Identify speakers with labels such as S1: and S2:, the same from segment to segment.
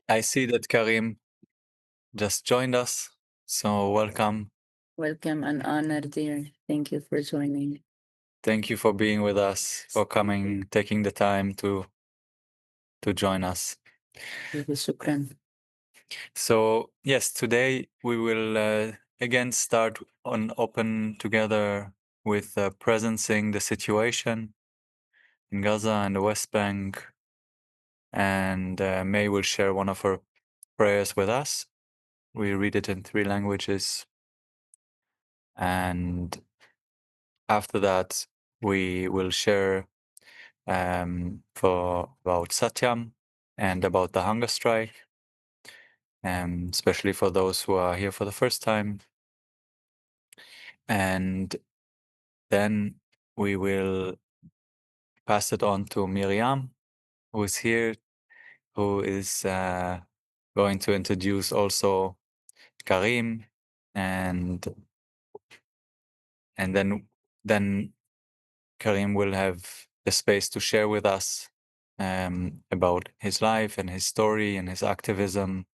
S1: I see that Karim just joined us, so welcome.
S2: Welcome and honor, dear. Thank you for joining.
S1: Thank you for being with us, for coming, taking the time to join us.
S2: Shukran.
S1: So yes, today we will again start on open together with presencing the situation in Gaza and the West Bank, and May will share one of her prayers with us. We read it in 3 languages, and after that we will share for about SATYAM and about the hunger strike, especially for those who are here for the first time. And then we will pass it on to Miriam, who is here, who is going to introduce also Karim, and then Karim will have the space to share with us about his life and his story and his activism,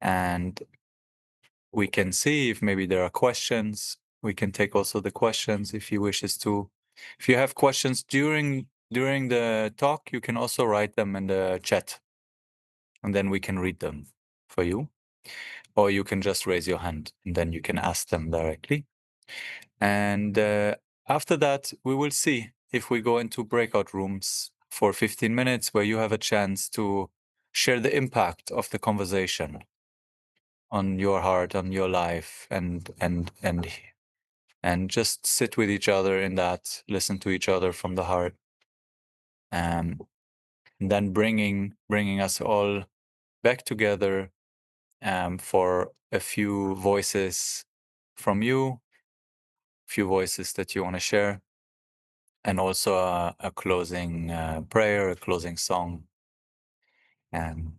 S1: and we can see if maybe there are questions. We can take also the questions if he wishes to. If you have questions during the talk, you can also write them in the chat, and then we can read them for you. Or you can just raise your hand, and then you can ask them directly. And after that, we will see if we go into breakout rooms for 15 minutes where you have a chance to share the impact of the conversation on your heart, on your life, and just sit with each other in that, listen to each other from the heart, and then bringing us all back together for a few voices from you, few voices that you want to share, and also a closing prayer, a closing song. And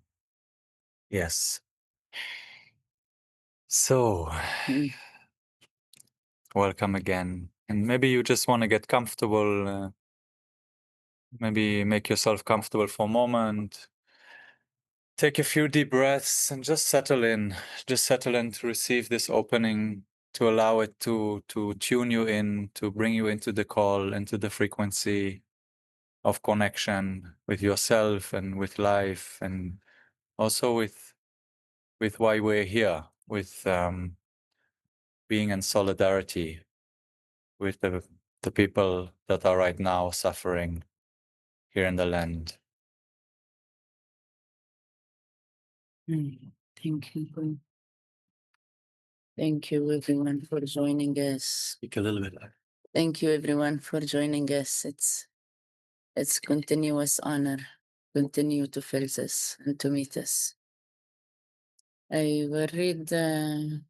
S1: yes, so
S2: Mm.
S1: welcome again. And maybe you just want to get comfortable, maybe make yourself comfortable for a moment. Take a few deep breaths and just settle in. Just settle in to receive this opening, to allow it to tune you in, to bring you into the call, into the frequency of connection with yourself and with life, and also with why we're here, with being in solidarity with the people that are right now suffering here in the land.
S2: Thank you. Thank you, everyone, for joining us.
S1: Speak a little bit.
S2: Thank you, everyone, for joining us. It's continuous honor. Continue to feel this and to meet us. I will read the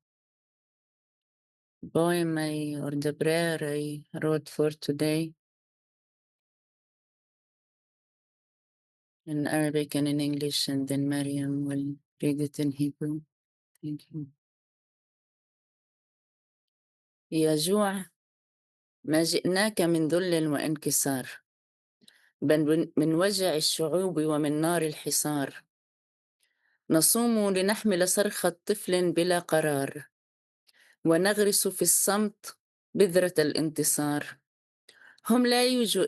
S2: poem or the prayer I wrote for today in Arabic and in English, and then Mariam will read it in Hebrew. Thank you. يا جوع، ما جئناك من ذل وانكسار، بل من وجع الشعوب ومن نار الحصار. نصوم لنحمل صرخة طفل بلا قرار، ونغرس في الصمت بذرة الانتصار. هم لا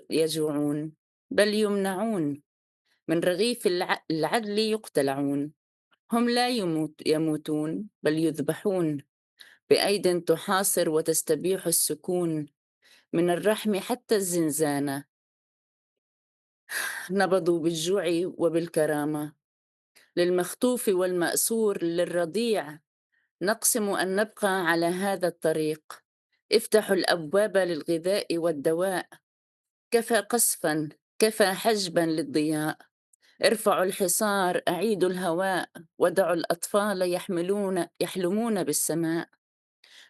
S2: يجوعون، بل يمنعون، من رغيف العدل يقتلعون. هم لا يموتون، بل يذبحون، بأيد تحاصر وتستبيح السكون. من الرحم حتى الزنزانة نبضوا بالجوع وبالكرامة، للمخطوف والمأسور للرضيع. نقسم أن نبقى على هذا الطريق. افتحوا الأبواب للغذاء والدواء. كفى قصفا، كفى حجبا للضياء. ارفعوا الحصار، أعيدوا الهواء. ودعوا الأطفال يحلمون بالسماء.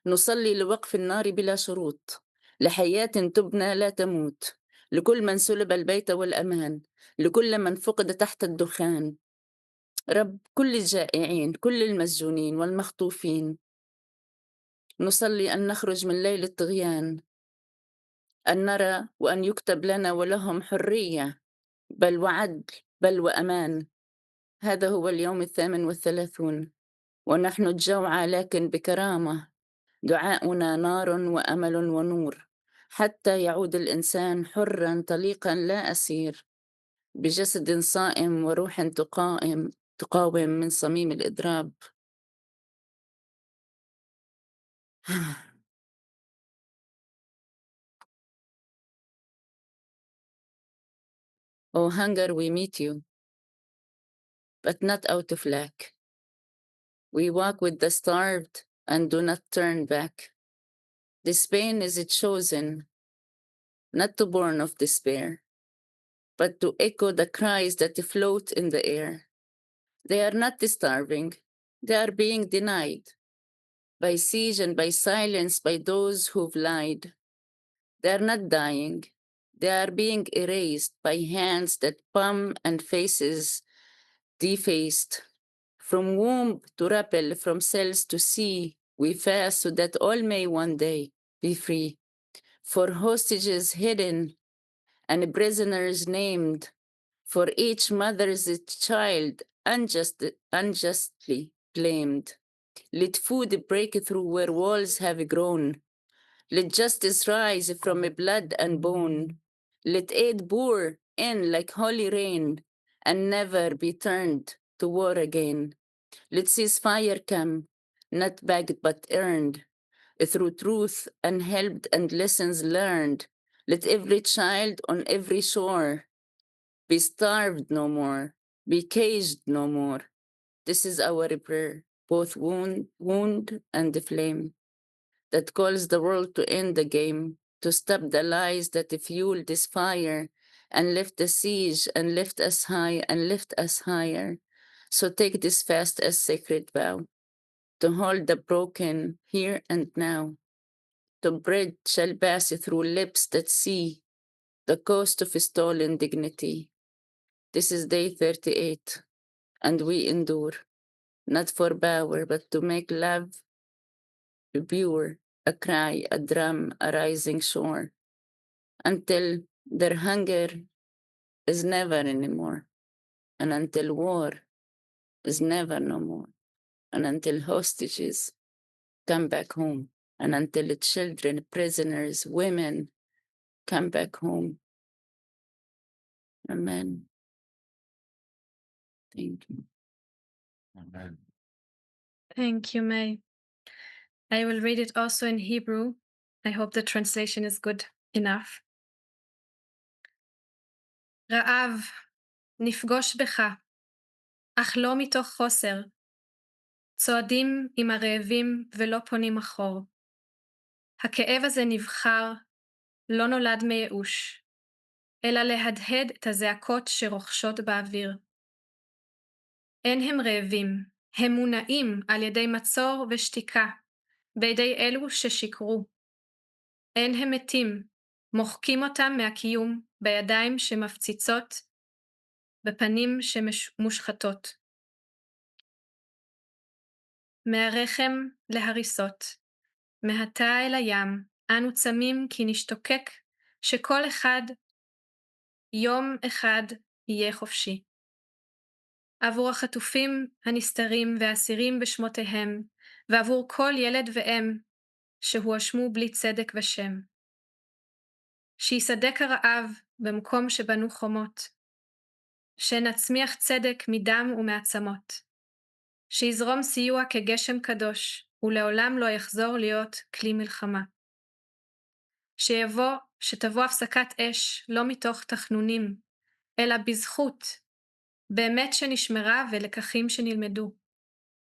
S2: نصلي لوقف النار بلا شروط، لحياة تبنى لا تموت، لكل من سلب البيت والأمان، لكل من فقد تحت الدخان. رب كل الجائعين، كل المسجونين والمخطوفين. نصلي أن نخرج من ليل الطغيان، أن نرى وأن يكتب لنا ولهم حرية، بل وعدل، بل وأمان. هذا هو اليوم 38 ونحن الجوعى لكن بكرامة. دعاؤنا نار وأمل ونور حتى يعود الإنسان حرا طليقا لا أسير، بجسد صائم وروح تقاوم من صميم الإضراب. O hunger, we meet you, but not out of lack. We walk with the starved and do not turn back. This pain is chosen, not to born of despair, but to echo the cries that float in the air. They are not starving, they are being denied by siege and by silence by those who've lied. They are not dying, they are being erased by hands that palm and faces defaced. From womb to rappel, from cells to sea, we fast so that all may one day be free. For hostages hidden and prisoners named, for each mother's child unjustly blamed. Let food break through where walls have grown. Let justice rise from blood and bone. Let aid pour in like holy rain and never be turned to war again. Let ceasefire come, not begged but earned, through truth unhelped and lessons learned. Let every child on every shore be starved no more, be caged no more. This is our prayer, both wound and the flame, that calls the world to end the game, to stop the lies that fuel this fire, and lift the siege, and lift us high, and lift us higher. So take this fast as sacred vow, to hold the broken here and now, to bread shall pass through lips that see the cost of stolen dignity. This is day 38, and we endure, not for power, but to make love pure, a cry, a drum, a rising shore, until their hunger is never anymore, and until war is never no more, and until hostages come back home, and until the children, prisoners, women come back home. Amen. Thank you.
S1: Amen.
S3: Thank you, May. I will read it also in Hebrew. I hope the translation is good enough. רעב, נפגוש בך, אך לא מתוך חוסר. צועדים עם הרעבים ולא פונים אחור. הכאב הזה נבחר, לא נולד מייאוש, אלא להדהד את הזעקות שרוחשות באוויר. אין הם רעבים, הם מונעים על ידי מצור ושתיקה, בידי אלו ששיקרו. אין הם מתים, מוחקים אותם מהקיום בידיים שמפציצות, בפנים שמושחתות. מהרחם להריסות, מהתא אל הים, אנו צמים כי נשתוקק שכל אחד יום אחד יהיה חופשי. עבור החטופים הנסתרים והאסירים בשמותיהם, ועבור כל ילד ואם שהואשמו בלי צדק ושם. שיסדק הרעב במקום שבנו חומות, שנצמיח צדק מדם ומעצמות, שיזרום סיוע כגשם קדוש, ולעולם לא יחזור להיות כלי מלחמה. שתבוא הפסקת אש לא מתוך תחנונים, אלא בזכות, באמת שנשמרה ולקחים שנלמדו.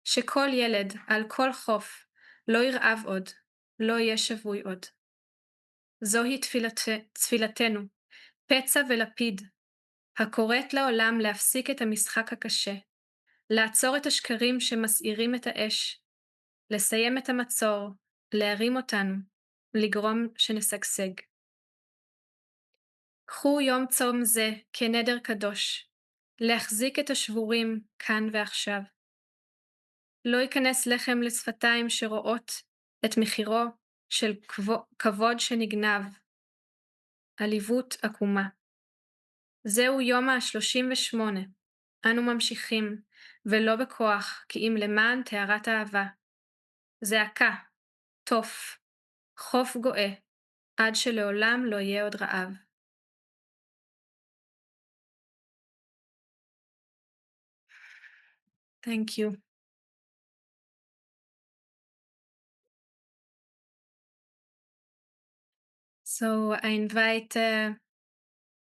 S3: שכל ילד על כל חוף לא ירעב עוד, לא יהיה שבוי עוד. זוהי תפילתנו, פצע ולפיד, הקוראת לעולם להפסיק את המשחק הקשה, לעצור את השקרים שמסעירים את האש, לסיים את המצור, להרים אותנו, לגרום שנשגשג. קחו יום צום זה כנדר קדוש, להחזיק את השבורים כאן ועכשיו. לא ייכנס לחם לשפתיים שרואות את מחירו של כבוד שנגנב, עליבות עקומה. זהו יום ה-38, אנו ממשיכים, ולא בכוח, כי אם למען טהרת אהבה. זעקה, תוף, חוף גואה, עד שלעולם לא יהיה עוד רעב. Thank you. So I invite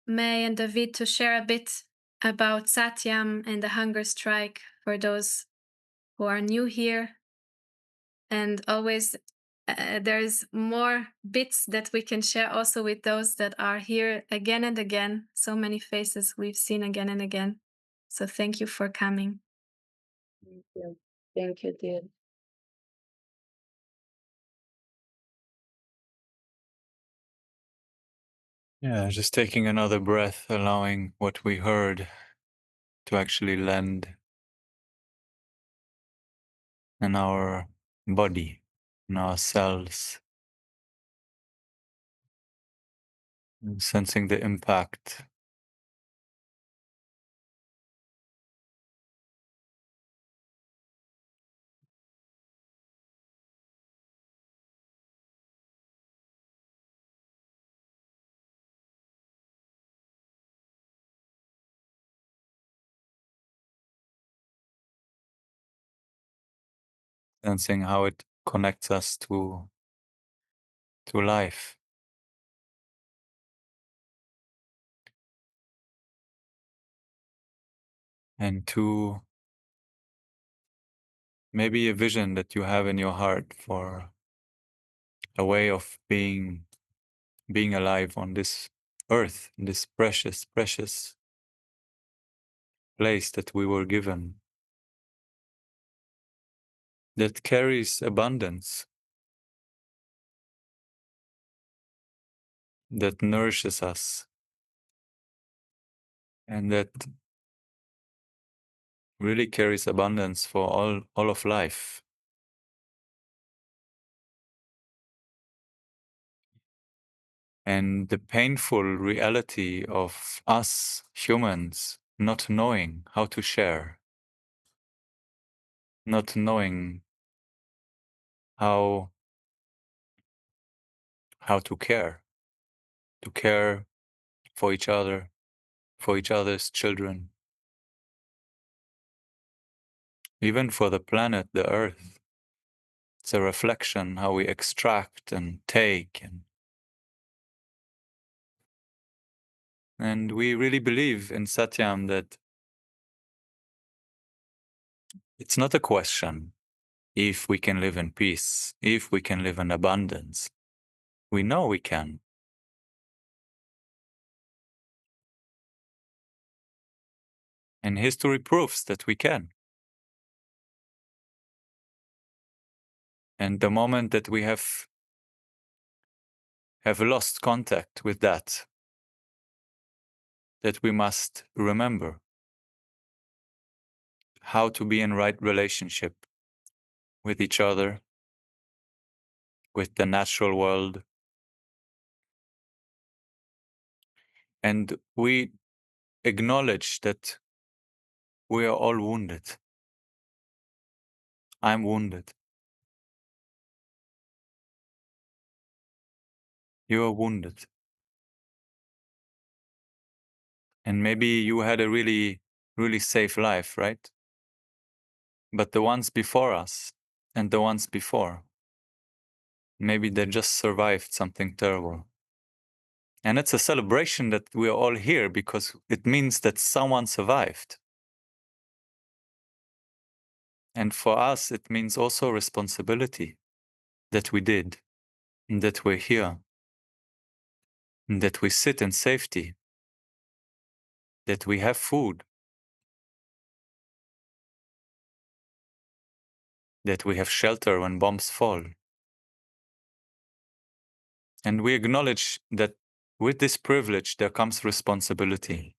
S3: May and David to share a bit about Satyam and the hunger strike for those who are new here. And always there's more bits that we can share also with those that are here again and again. So many faces we've seen again and again. So thank you for coming.
S2: Thank you. Thank you, dear.
S1: Yeah, just taking another breath, allowing what we heard to actually land in our body, in our cells, and sensing the impact. Sensing how it connects us to life. And to maybe a vision that you have in your heart for a way of being alive on this earth, this precious, precious place that we were given, that carries abundance, that nourishes us, and that really carries abundance for all of life. And the painful reality of us humans not knowing how to share, not knowing how to care for each other, for each other's children, even for the planet, the earth. It's a reflection how we extract and take, and we really believe in Satyam that it's not a question if we can live in peace, if we can live in abundance. We know we can. And history proves that we can. And the moment that we have lost contact with that we must remember how to be in right relationship with each other, with the natural world. And we acknowledge that we are all wounded. I'm wounded. You are wounded. And maybe you had a really, really safe life, right? But the ones before us and the ones before, maybe they just survived something terrible. And it's a celebration that we are all here because it means that someone survived. And for us, it means also responsibility that we did, and that we're here, and that we sit in safety, that we have food, that we have shelter when bombs fall. And we acknowledge that with this privilege, there comes responsibility.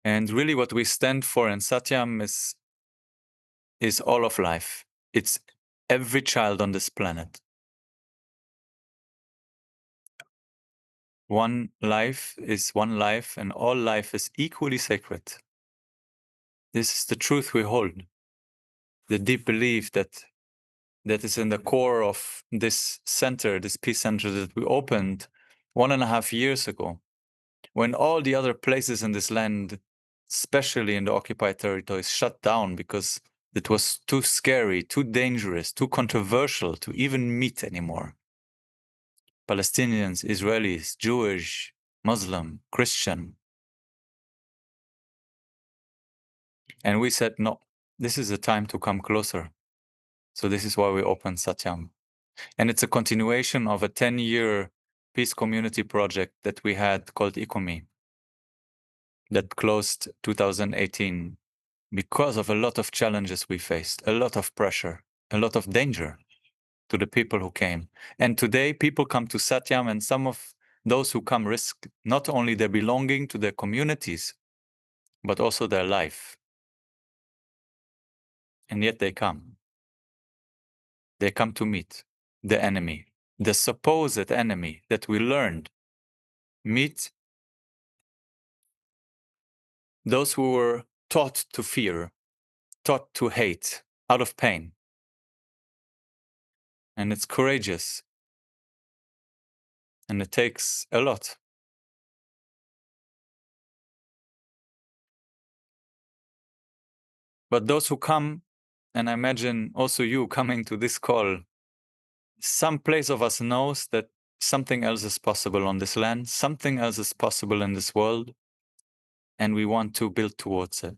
S1: And really what we stand for in Satyam is all of life. It's every child on this planet. One life is one life, and all life is equally sacred. This is the truth we hold. The deep belief that is in the core of this center, this peace center that we opened 1.5 years ago, when all the other places in this land, especially in the occupied territories, shut down because it was too scary, too dangerous, too controversial to even meet anymore. Palestinians, Israelis, Jewish, Muslim, Christian. And we said, no, this is a time to come closer. So this is why we opened SATYAM. And it's a continuation of a 10-year peace community project that we had called ECOMI that closed 2018 because of a lot of challenges we faced, a lot of pressure, a lot of danger to the people who came. And today people come to SATYAM, and some of those who come risk not only their belonging to their communities, but also their life. And yet they come. They come to meet the enemy, the supposed enemy that we learned. Meet those who were taught to fear, taught to hate out of pain. And it's courageous. And it takes a lot. But those who come, and I imagine also you coming to this call, some place of us knows that something else is possible on this land, something else is possible in this world, and we want to build towards it.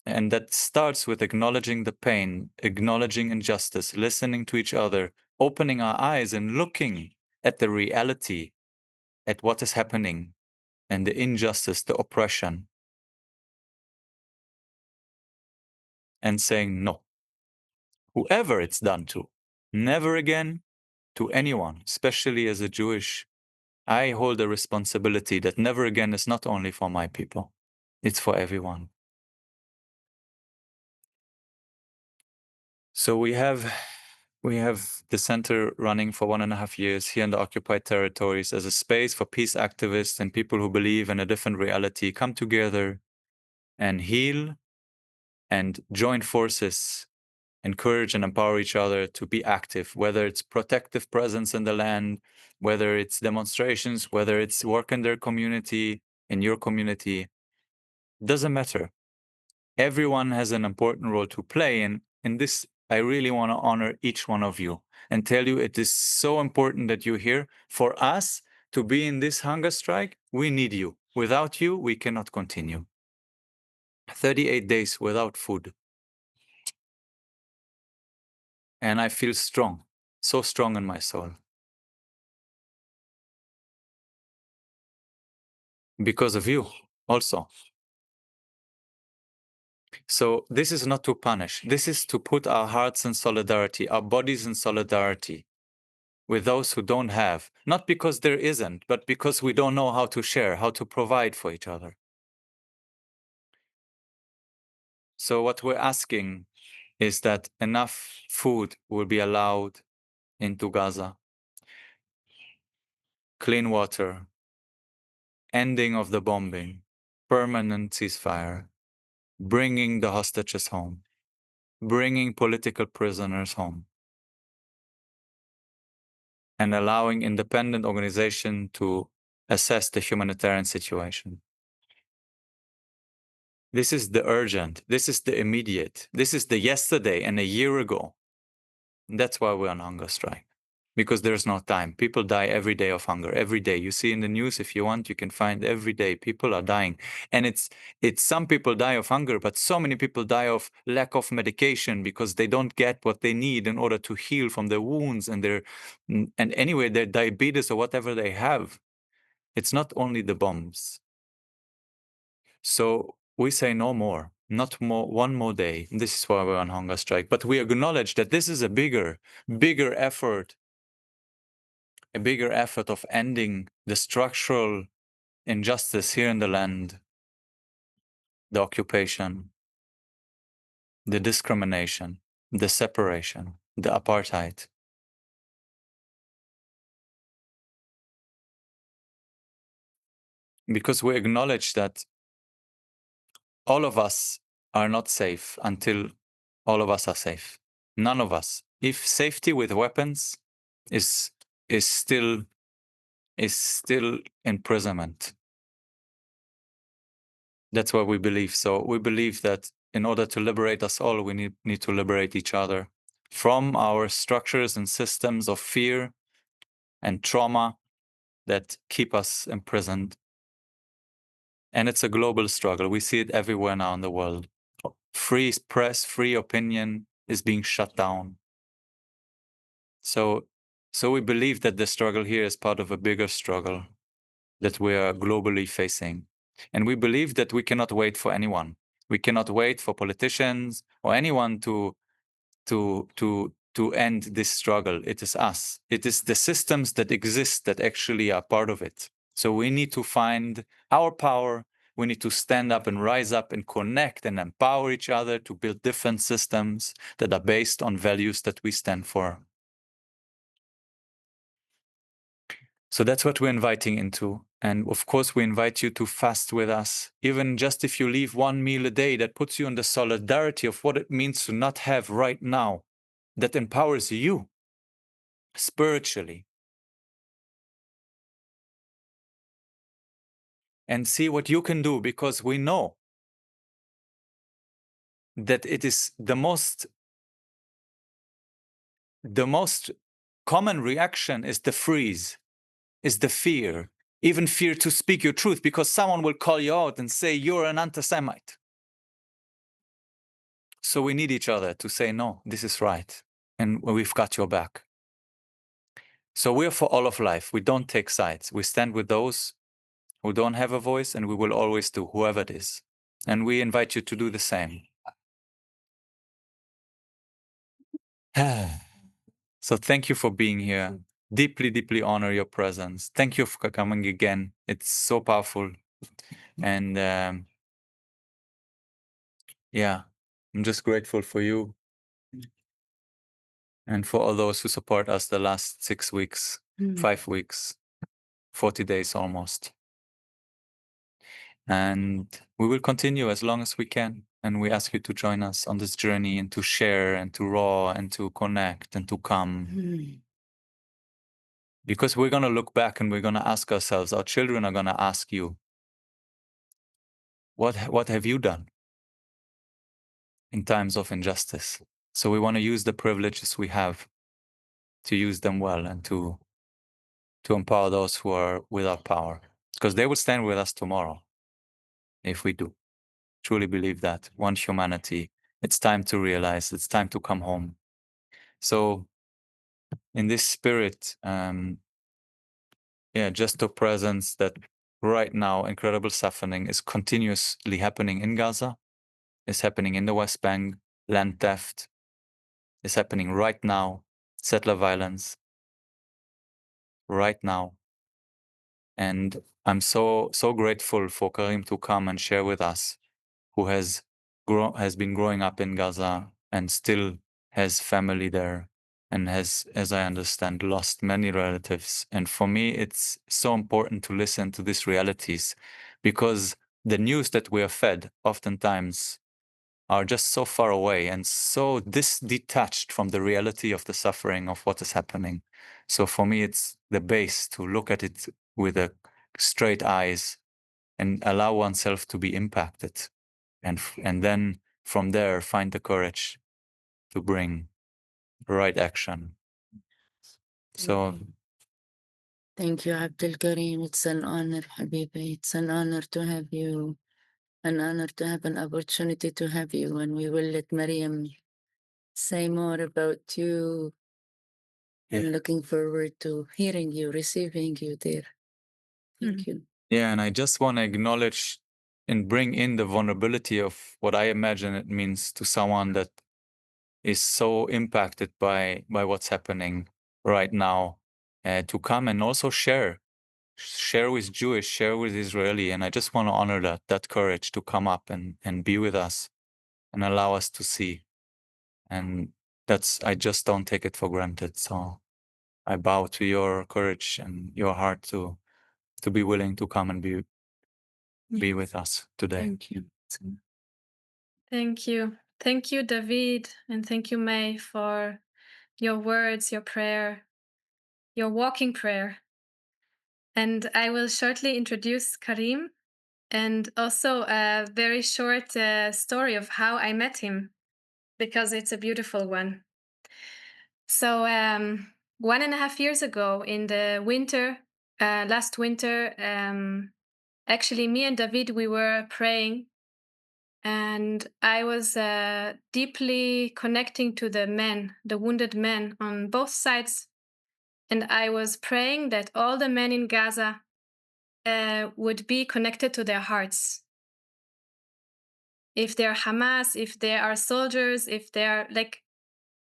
S1: And that starts with acknowledging the pain, acknowledging injustice, listening to each other, opening our eyes and looking at the reality, at what is happening, and the injustice, the oppression, and saying no. Whoever it's done to, never again to anyone, especially as a Jewish. I hold a responsibility that never again is not only for my people, it's for everyone. So we have the center running for 1.5 years here in the occupied territories as a space for peace activists and people who believe in a different reality come together and heal and join forces, encourage and empower each other to be active, whether it's protective presence in the land, whether it's demonstrations, whether it's work in their community, in your community, doesn't matter. Everyone has an important role to play, and in this, I really want to honor each one of you and tell you it is so important that you're here. For us to be in this hunger strike, we need you. Without you, we cannot continue. 38 days without food. And I feel strong, so strong in my soul. Because of you also. So this is not to punish. This is to put our hearts in solidarity, our bodies in solidarity with those who don't have, not because there isn't, but because we don't know how to share, how to provide for each other. So what we're asking is that enough food will be allowed into Gaza, clean water, ending of the bombing, permanent ceasefire, bringing the hostages home, bringing political prisoners home, and allowing independent organization to assess the humanitarian situation. This is the urgent, this is the immediate, this is the yesterday and a year ago. And that's why we're on hunger strike, because there's no time. People die every day of hunger, every day. You see in the news, if you want, you can find every day people are dying. And it's some people die of hunger, but so many people die of lack of medication because they don't get what they need in order to heal from their wounds and anyway, their diabetes or whatever they have. It's not only the bombs. So we say no more, not more, one more day. This is why we're on hunger strike. But we acknowledge that this is a bigger effort, a bigger effort of ending the structural injustice here in the land, the occupation, the discrimination, the separation, the apartheid. because we acknowledge that all of us are not safe until all of us are safe. None of us. If safety with weapons is still imprisonment. That's what we believe. So we believe that in order to liberate us all, we need to liberate each other from our structures and systems of fear and trauma that keep us imprisoned. And it's a global struggle. We see it everywhere now in the world. Free press, free opinion is being shut down. So we believe that the struggle here is part of a bigger struggle that we are globally facing. And we believe that we cannot wait for anyone. We cannot wait for politicians or anyone to end this struggle. It is us. It is the systems that exist that actually are part of it. So we need to find our power. We need to stand up and rise up and connect and empower each other to build different systems that are based on values that we stand for. So that's what we're inviting into. And of course, we invite you to fast with us. Even just if you leave one meal a day, that puts you in the solidarity of what it means to not have right now, that empowers you spiritually. And see what you can do, because we know that it is the most common reaction is the freeze, is the fear, even fear to speak your truth, because someone will call you out and say you're an anti-Semite. So we need each other to say, no, this is right, and we've got your back. So we're for all of life. We don't take sides. We stand with those who don't have a voice, and we will always do, whoever it is. And we invite you to do the same. So thank you for being here. Deeply, deeply honor your presence. Thank you for coming again. It's so powerful. And yeah, I'm just grateful for you and for all those who support us the last 6 weeks, 5 weeks, 40 days almost. And we will continue as long as we can. And we ask you to join us on this journey and to share and to raw and to connect and to come. Because we're going to look back and we're going to ask ourselves, our children are going to ask you, what have you done in times of injustice? So we want to use the privileges we have to use them well and to empower those who are without power, because they will stand with us tomorrow if we do. Truly believe that. One humanity. It's time to realize, it's time to come home. So in this spirit, just the presence that right now incredible suffering is continuously happening in Gaza, is happening in the West Bank, land theft is happening right now, settler violence right now. And I'm so grateful for Karim to come and share with us, who has been growing up in Gaza and still has family there, and has, as I understand, lost many relatives. And for me, it's so important to listen to these realities, because the news that we are fed oftentimes are just so far away and so detached from the reality of the suffering of what is happening. So for me, it's the base to look at it with a straight eyes and allow oneself to be impacted. And then from there, find the courage to bring the right action. So
S2: thank you, Abdul-Karim. It's an honor, Habibi. It's an honor to have you. An honor to have an opportunity to have you. And we will let Mariam say more about you. And looking forward to hearing you, receiving you there. Thank you.
S1: Yeah, and I just want to acknowledge and bring in the vulnerability of what I imagine it means to someone that is so impacted by what's happening right now, to come and also share with Jewish, share with Israeli. And I just want to honor that courage to come up and be with us and allow us to see. And I just don't take it for granted. So I bow to your courage and your heart to be willing to come and be be with us today.
S2: Thank you.
S3: Thank you. Thank you, David, and thank you, May, for your words, your prayer, your walking prayer. And I will shortly introduce Karim and also a very short story of how I met him, because it's a beautiful one. So, 1.5 years ago in the winter, last winter, actually, me and David, we were praying, and I was deeply connecting to the men, the wounded men on both sides. And I was praying that all the men in Gaza would be connected to their hearts. If they're Hamas, if they are soldiers, if they're like,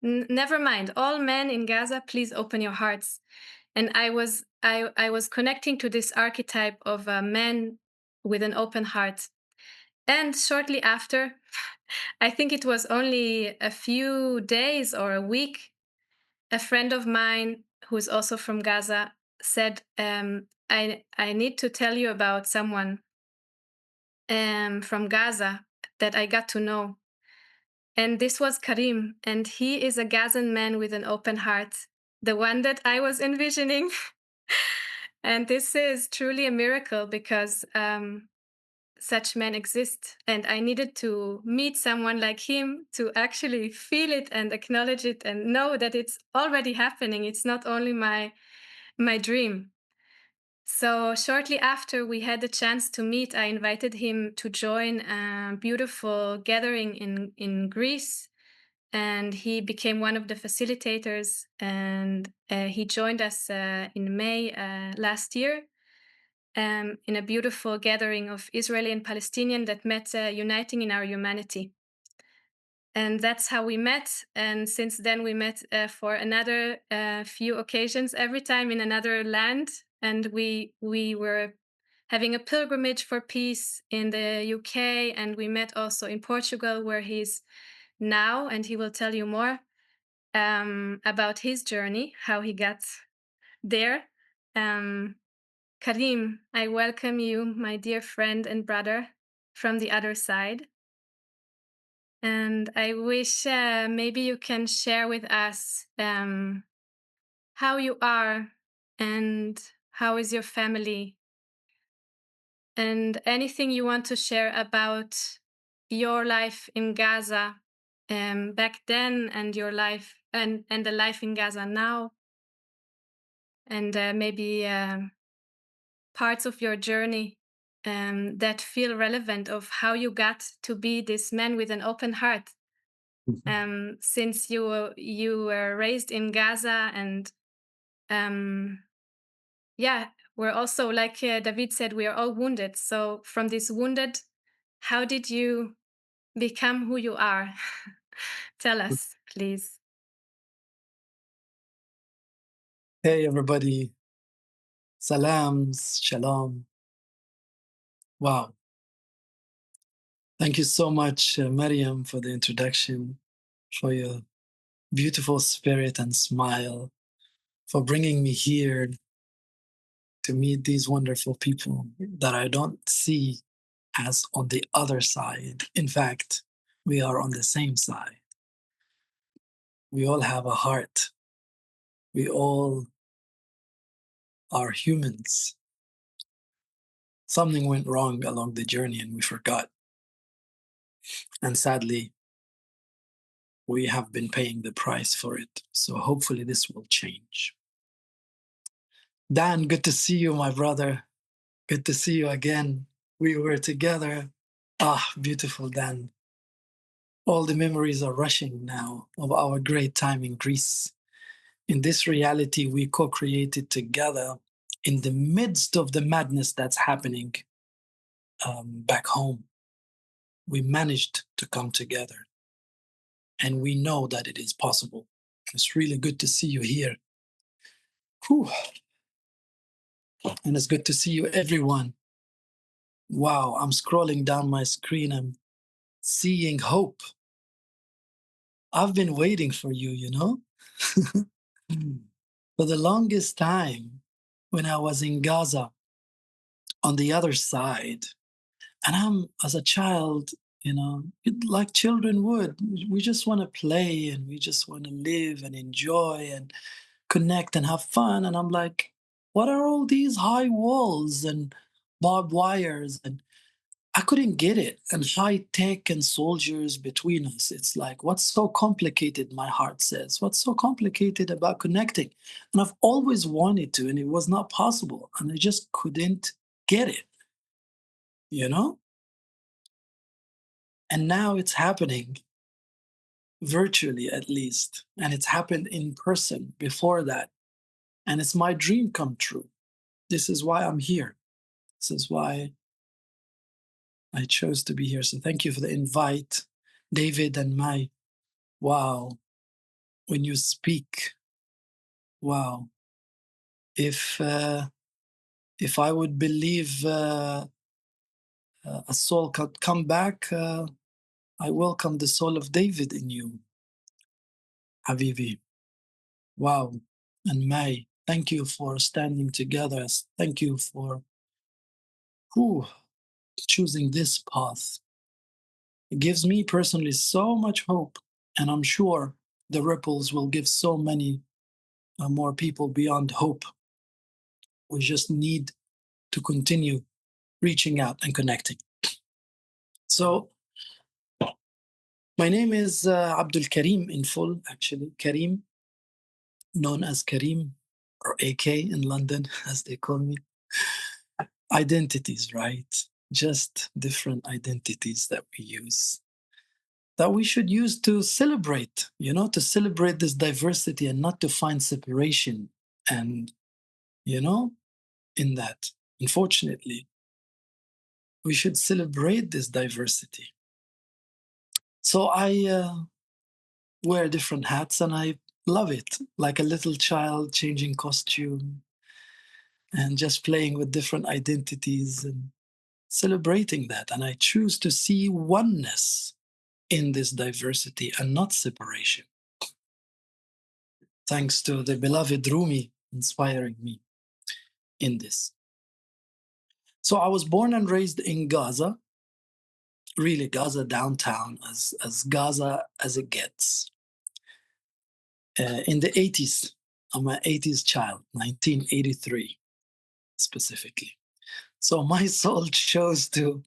S3: never mind, all men in Gaza, please open your hearts. And I was connecting to this archetype of a man with an open heart. And shortly after, I think it was only a few days or a week, a friend of mine who's also from Gaza said, I need to tell you about someone from Gaza that I got to know. And this was Karim, and he is a Gazan man with an open heart, the one that I was envisioning. And this is truly a miracle because such men exist. And I needed to meet someone like him to actually feel it and acknowledge it and know that it's already happening. It's not only my dream. So shortly after we had the chance to meet, I invited him to join a beautiful gathering in Greece. And he became one of the facilitators. And he joined us in May last year in a beautiful gathering of Israeli and Palestinian that met uniting in our humanity. And that's how we met. And since then, we met for another few occasions, every time in another land. And we were having a pilgrimage for peace in the UK. And we met also in Portugal, where he's now. And he will tell you more about his journey, how he got there. Karim, I welcome you, my dear friend and brother from the other side. And I wish maybe you can share with us how you are and how is your family, and anything you want to share about your life in Gaza back then, and your life and the life in Gaza now, and maybe parts of your journey that feel relevant of how you got to be this man with an open heart. Since you were raised in Gaza, and yeah, we're also, like David said, we are all wounded. So from this wounded, how did you become who you are? Tell us, please.
S4: Hey, everybody. Salams, shalom. Wow. Thank you so much, Mariam, for the introduction, for your beautiful spirit and smile, for bringing me here to meet these wonderful people that I don't see as on the other side. In fact, we are on the same side. We all have a heart. We all are humans. Something went wrong along the journey and we forgot. And sadly, we have been paying the price for it. So hopefully this will change. Dan, good to see you, my brother. Good to see you again. We were together. Ah, beautiful, Dan. All the memories are rushing now of our great time in Greece. In this reality we co-created together in the midst of the madness that's happening back home. We managed to come together. And we know that it is possible. It's really good to see you here. Whew. And it's good to see you, everyone. Wow, I'm scrolling down my screen. I'm seeing hope. I've been waiting for you, you know? For the longest time, when I was in Gaza, on the other side, And I'm, as a child, like children would, we just want to play and we just want to live and enjoy and connect and have fun. And I'm like, what are all these high walls and barbed wires? And I couldn't get it. And high tech and soldiers between us. It's like, what's so complicated? My heart says, what's so complicated about connecting? And I've always wanted to, and it was not possible. And I just couldn't get it, you know? And now it's happening virtually, at least. And it's happened in person before that. And it's my dream come true. This is why I'm here. This is why I chose to be here. So thank you for the invite, David and Mai. Wow. When you speak, wow. If I would believe a soul could come back, I welcome the soul of David in you, Habibi. Wow. And Mai, thank you for standing together. Thank you for choosing this path. It gives me personally so much hope, and I'm sure the ripples will give so many more people beyond hope. We just need to continue reaching out and connecting. So my name is Abdul-Karim in full, actually. Karim, known as Karim, or AK in London, as they call me. Identities, right? Just different identities that we use, that we should use to celebrate, to celebrate this diversity and not to find separation. And, in that, unfortunately, we should celebrate this diversity. So I wear different hats and I love it, like a little child changing costume and just playing with different identities and celebrating that. And I choose to see oneness in this diversity and not separation. Thanks to the beloved Rumi inspiring me in this. So I was born and raised in Gaza, really Gaza downtown, as Gaza as it gets. In the 80s, I'm an 80s child, 1983 specifically. So my soul chose to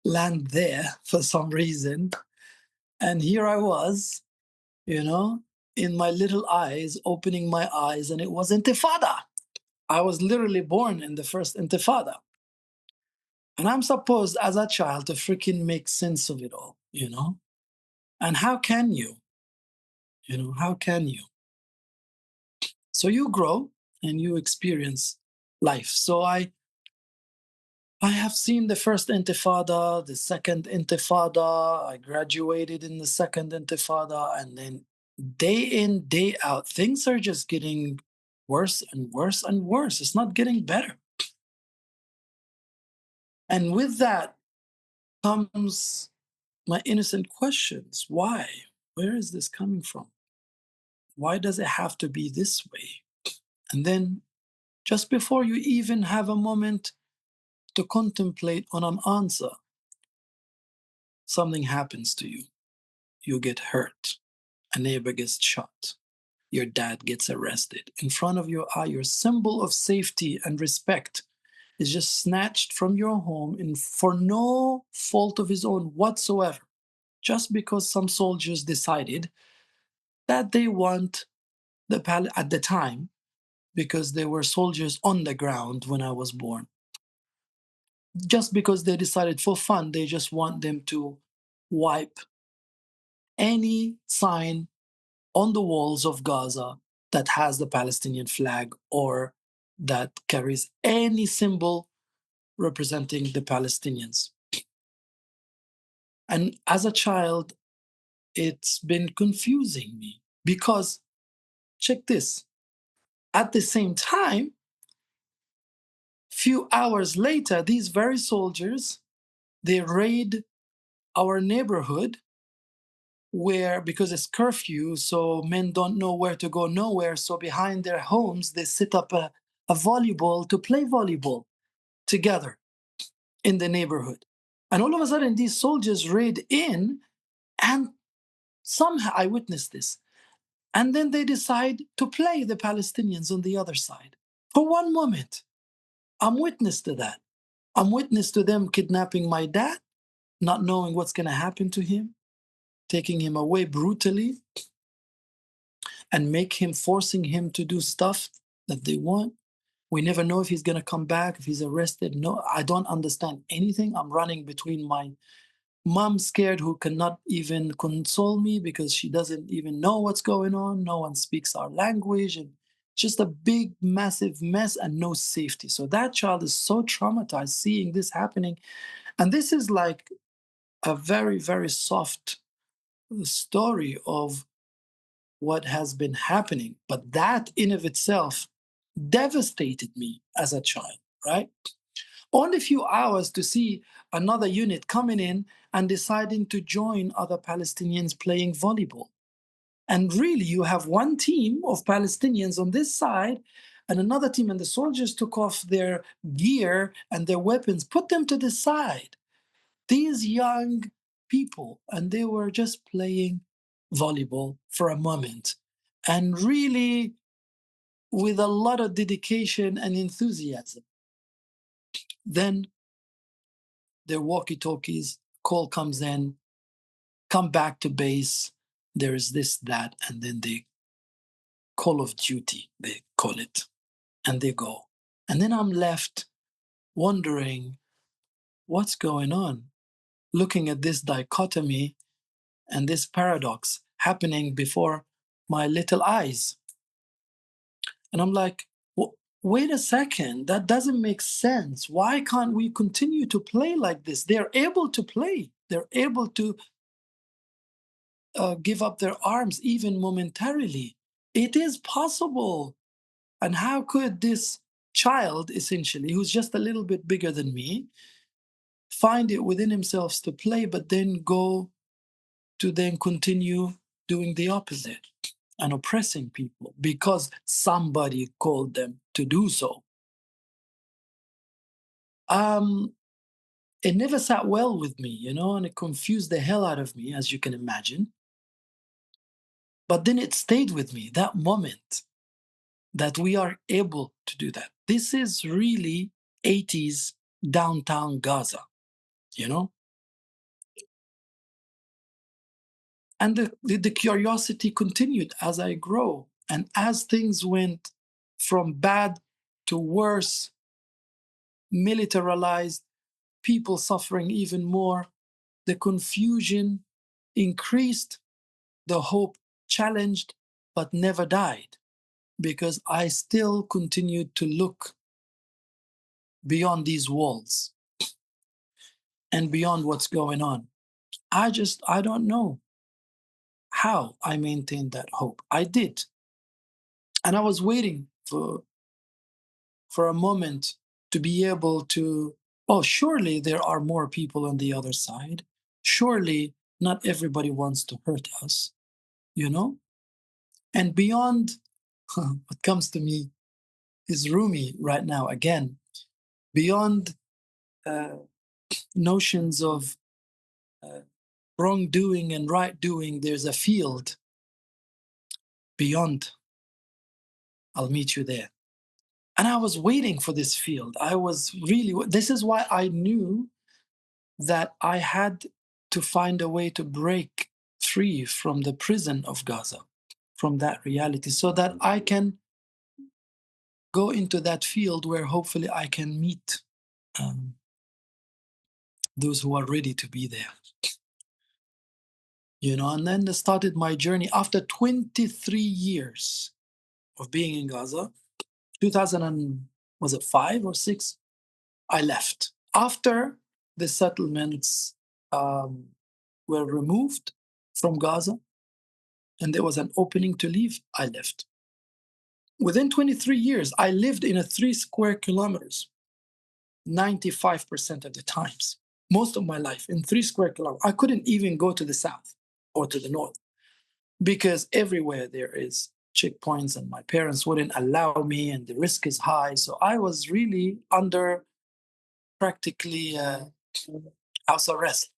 S4: land there for some reason. And here I was, in my little eyes, opening my eyes, and it was Intifada. I was literally born in the first Intifada. And I'm supposed, as a child, to freaking make sense of it all, And how can you? How can you? So you grow and you experience life. So I have seen the first Intifada, the second Intifada. I graduated in the second Intifada, and then day in, day out, things are just getting worse and worse and worse. It's not getting better. And with that comes my innocent questions. Why? Where is this coming from? Why does it have to be this way? And then just before you even have a moment to contemplate on an answer, something happens to you. You get hurt. A neighbor gets shot. Your dad gets arrested. In front of your eye, your symbol of safety and respect is just snatched from your home for no fault of his own whatsoever, just because some soldiers decided that they want at the time, because there were soldiers on the ground when I was born. Just because they decided for fun, they just want them to wipe any sign on the walls of Gaza that has the Palestinian flag or that carries any symbol representing the Palestinians. And as a child, it's been confusing me because, check this, at the same time, few hours later, these very soldiers, they raid our neighborhood because it's curfew, so men don't know where to go nowhere. So behind their homes, they set up a volleyball to play volleyball together. in the neighborhood. And all of a sudden, these soldiers raid in, and somehow I witnessed this. And then they decide to play the Palestinians on the other side. For one moment, I'm witness to that. I'm witness to them kidnapping my dad, not knowing what's going to happen to him, taking him away brutally, and forcing him to do stuff that they want. We never know if he's going to come back, if he's arrested. No, I don't understand anything. I'm running between my mom scared, who cannot even console me because she doesn't even know what's going on. No one speaks our language, and just a big, massive mess and no safety. So that child is so traumatized seeing this happening. And this is like a very, very soft story of what has been happening. But that in of itself devastated me as a child, right? Only a few hours to see another unit coming in and deciding to join other Palestinians playing volleyball. And really, you have one team of Palestinians on this side and another team, and the soldiers took off their gear and their weapons, put them to the side. These young people, and they were just playing volleyball for a moment. And really, with a lot of dedication and enthusiasm. Then their walkie-talkies, call comes in, come back to base, there is this, that, and then they call of duty, they call it, and they go. And then I'm left wondering what's going on, looking at this dichotomy and this paradox happening before my little eyes. And I'm like, wait a second, that doesn't make sense. Why can't we continue to play like this? They're able to play. They're able to give up their arms even momentarily. It is possible. And how could this child, essentially, who's just a little bit bigger than me, find it within himself to play, but then go to then continue doing the opposite and oppressing people because somebody called them to do so? It never sat well with me, and it confused the hell out of me, as you can imagine. But then it stayed with me, that moment, that we are able to do that. This is really 80s downtown Gaza, you know? And the curiosity continued as I grow. And as things went from bad to worse, militarized, people suffering even more, the confusion increased, the hope challenged, but never died, because I still continued to look beyond these walls and beyond what's going on. I don't know how I maintained that hope. I did. And I was waiting for a moment to be able to, oh, surely there are more people on the other side. Surely not everybody wants to hurt us, you know? And beyond what comes to me is Rumi right now again, beyond notions of wrongdoing and right doing, there's a field beyond. I'll meet you there. And I was waiting for this field. This is why I knew that I had to find a way to break free from the prison of Gaza, from that reality, so that I can go into that field where hopefully I can meet those who are ready to be there. And then I started my journey after 23 years of being in Gaza. 2005 or 6, I left. After the settlements were removed from Gaza and there was an opening to leave, I left. Within 23 years, I lived in a 3 square kilometers, 95% of the times, most of my life in 3 square kilometers. I couldn't even go to the south or to the north because everywhere there is checkpoints and my parents wouldn't allow me and the risk is high. So I was really under practically house arrest.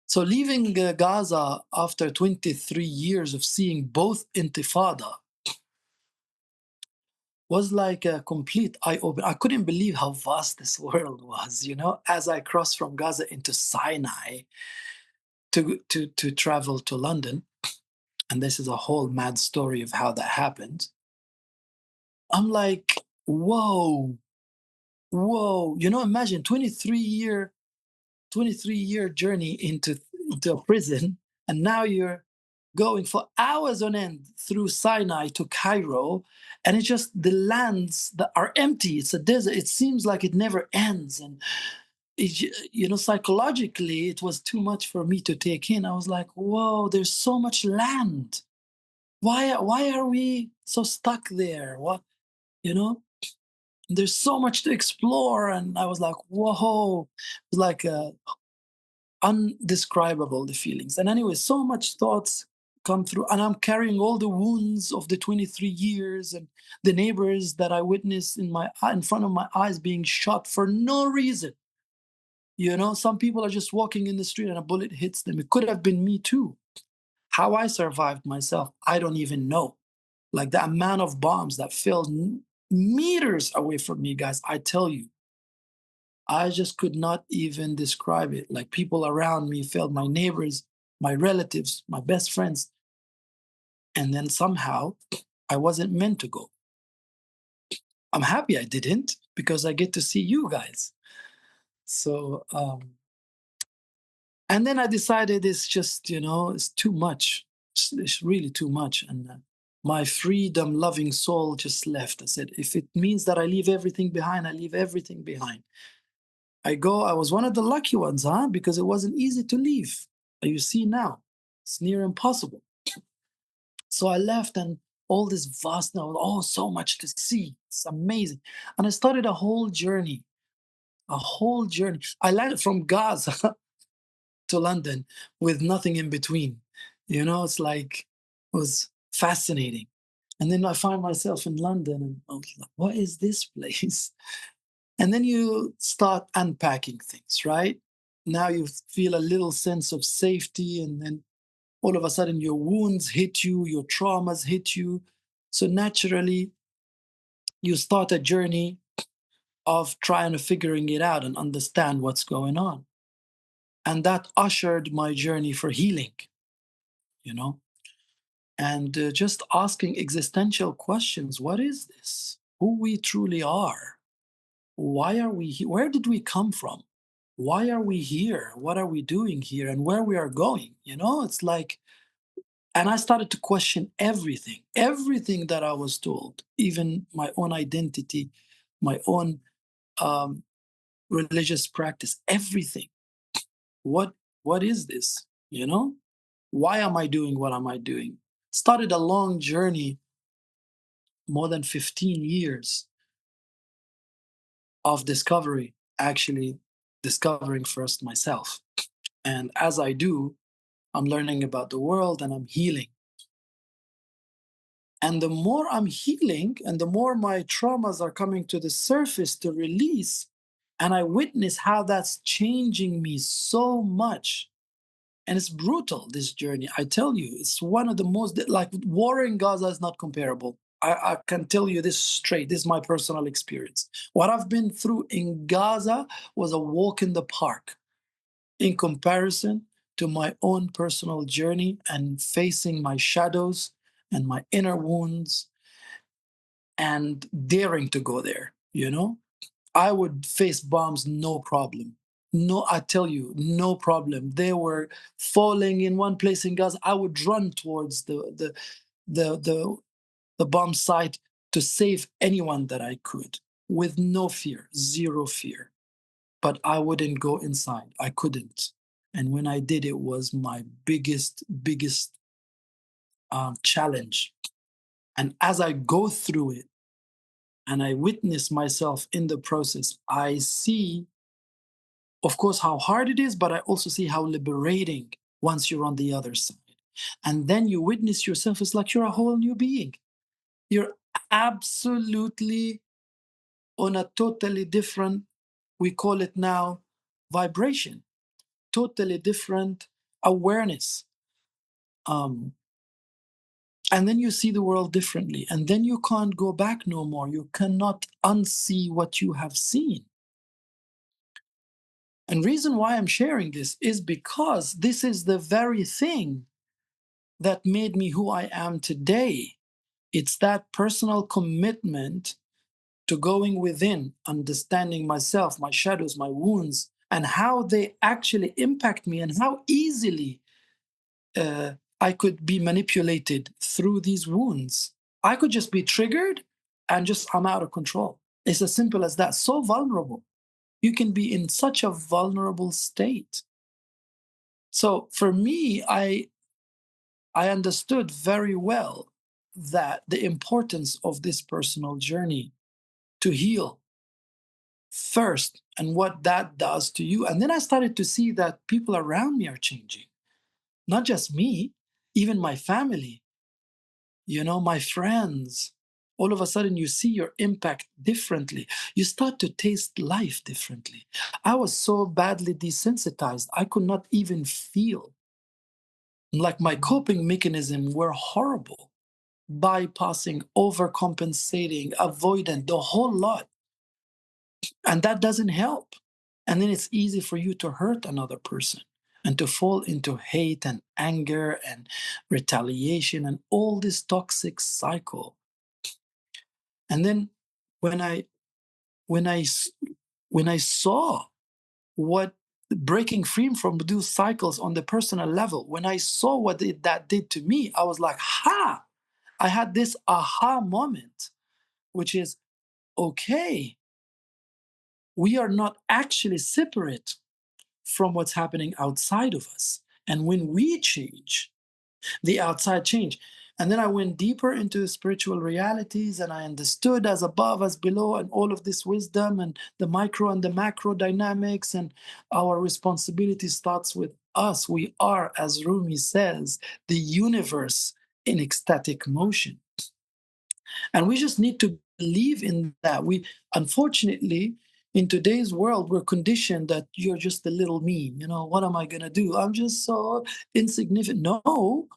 S4: So leaving Gaza after 23 years of seeing both intifada was like a complete eye-opener. I couldn't believe how vast this world was, you know, as I crossed from Gaza into Sinai to travel to London. And this is a whole mad story of how that happened. I'm like, whoa, you know, imagine 23-year journey into a prison, and now you're going for hours on end through Sinai to Cairo, and it's just the lands that are empty. It's a desert. It seems like it never ends. And you know, psychologically, it was too much for me to take in. I was like, whoa, there's so much land. Why are we so stuck there? What, you know? There's so much to explore. And I was like, whoa, it was like undescribable, the feelings. And anyway, so much thoughts come through, and I'm carrying all the wounds of the 23 years and the neighbors that I witnessed in front of my eyes being shot for no reason. You know, some people are just walking in the street and a bullet hits them. It could have been me too. How I survived myself, I don't even know. Like the amount of bombs that fell meters away from me, guys, I tell you, I just could not even describe it. Like people around me felt, my neighbors, my relatives, my best friends. And then somehow I wasn't meant to go. I'm happy I didn't, because I get to see you guys. So, and then I decided it's just, you know, it's too much. It's really too much. And my freedom loving soul just left. I said, if it means that I leave everything behind, I leave everything behind. I was one of the lucky ones, huh? Because it wasn't easy to leave. You see now, it's near impossible. So I left, and all this vast, oh, so much to see. It's amazing. And I started a whole journey. I landed from Gaza to London with nothing in between. You know, it's like, it was fascinating. And then I find myself in London, and I was like, what is this place? And then you start unpacking things, right? Now you feel a little sense of safety, and then all of a sudden your wounds hit you, your traumas hit you. So naturally, you start a journey of trying to figuring it out and understand what's going on. And that ushered my journey for healing, you know, and just asking existential questions. What is this? Who we truly are? Why are we here? Where did we come from? Why are we here? What are we doing here? And where we are going? You know, it's like, and I started to question everything that I was told, even my own identity, my own religious practice, everything. What is this? You know, why am I doing what am I doing? Started a long journey, more than 15 years of discovery, actually discovering first myself. And as I do, I'm learning about the world and I'm healing. And the more I'm healing and the more my traumas are coming to the surface to release, and I witness how that's changing me so much. And it's brutal, this journey. I tell you, it's one of the most, like, war in Gaza is not comparable. I can tell you this straight. This is my personal experience. What I've been through in Gaza was a walk in the park in comparison to my own personal journey and facing my shadows and my inner wounds and daring to go there, you know? I would face bombs, no problem. No, I tell you, no problem. They were falling in one place in Gaza. I would run towards the bomb site to save anyone that I could, with no fear, zero fear. But I wouldn't go inside. I couldn't. And when I did, it was my biggest challenge. And as I go through it, and I witness myself in the process, I see, of course, how hard it is, but I also see how liberating once you're on the other side. And then you witness yourself, it's like you're a whole new being. You're absolutely on a totally different We call it now vibration, totally different awareness. And then you see the world differently. And then you can't go back no more. You cannot unsee what you have seen. And reason why I'm sharing this is because this is the very thing that made me who I am today. It's that personal commitment to going within, understanding myself, my shadows, my wounds, and how they actually impact me and how easily I could be manipulated through these wounds. I could just be triggered and just I'm out of control. It's as simple as that. So vulnerable. You can be in such a vulnerable state. So for me, I understood very well that the importance of this personal journey to heal first and what that does to you. And then I started to see that people around me are changing. Not just me, even my family, my friends. All of a sudden, you see your impact differently. You start to taste life differently. I was so badly desensitized, I could not even feel. Like my coping mechanisms were horrible, bypassing, overcompensating, avoidant, the whole lot. And that doesn't help. And then it's easy for you to hurt another person and to fall into hate and anger and retaliation and all this toxic cycle. And then when I when I s- when I saw what breaking free from those cycles on the personal level, when I saw what that did to me, I was like, ha! I had this aha moment, which is okay, we are not actually separate from what's happening outside of us. And when we change, the outside change. And then I went deeper into spiritual realities and I understood as above, as below, and all of this wisdom and the micro and the macro dynamics. And our responsibility starts with us. We are, as Rumi says, the universe in ecstatic motion. And we just need to believe in that. We, unfortunately, in today's world, we're conditioned that you're just a little me. What am I going to do? I'm just so insignificant. No,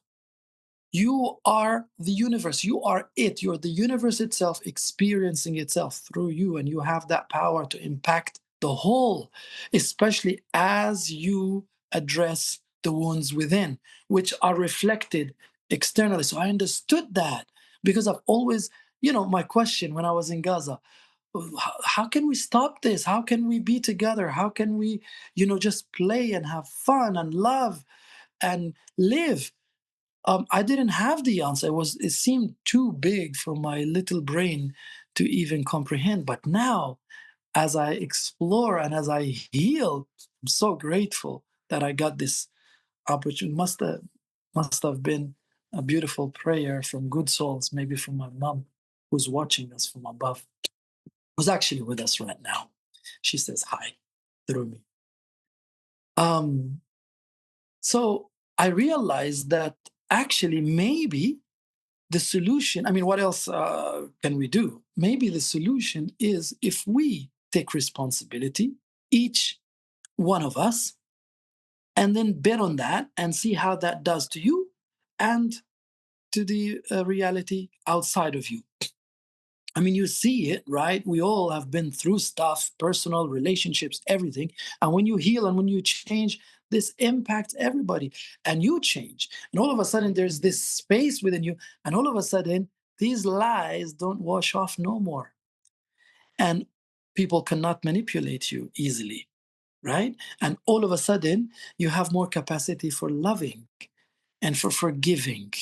S4: you are the universe. You are it. You're the universe itself experiencing itself through you. And you have that power to impact the whole, especially as you address the wounds within, which are reflected externally. So I understood that because I've always, my question when I was in Gaza, how can we stop this? How can we be together? How can we, just play and have fun and love and live? I didn't have the answer. It seemed too big for my little brain to even comprehend. But now, as I explore and as I heal, I'm so grateful that I got this opportunity. Must have been a beautiful prayer from good souls, maybe from my mom, who's watching us from above, who's actually with us right now. She says hi through me. So I realized that actually maybe the solution, what else can we do? Maybe the solution is if we take responsibility, each one of us, and then bet on that and see how that does to you and to the reality outside of you. You see it, right? We all have been through stuff, personal relationships, everything. And when you heal and when you change, this impacts everybody and you change. And all of a sudden, there's this space within you. And all of a sudden, these lies don't wash off no more. And people cannot manipulate you easily, right? And all of a sudden, you have more capacity for loving and for forgiving.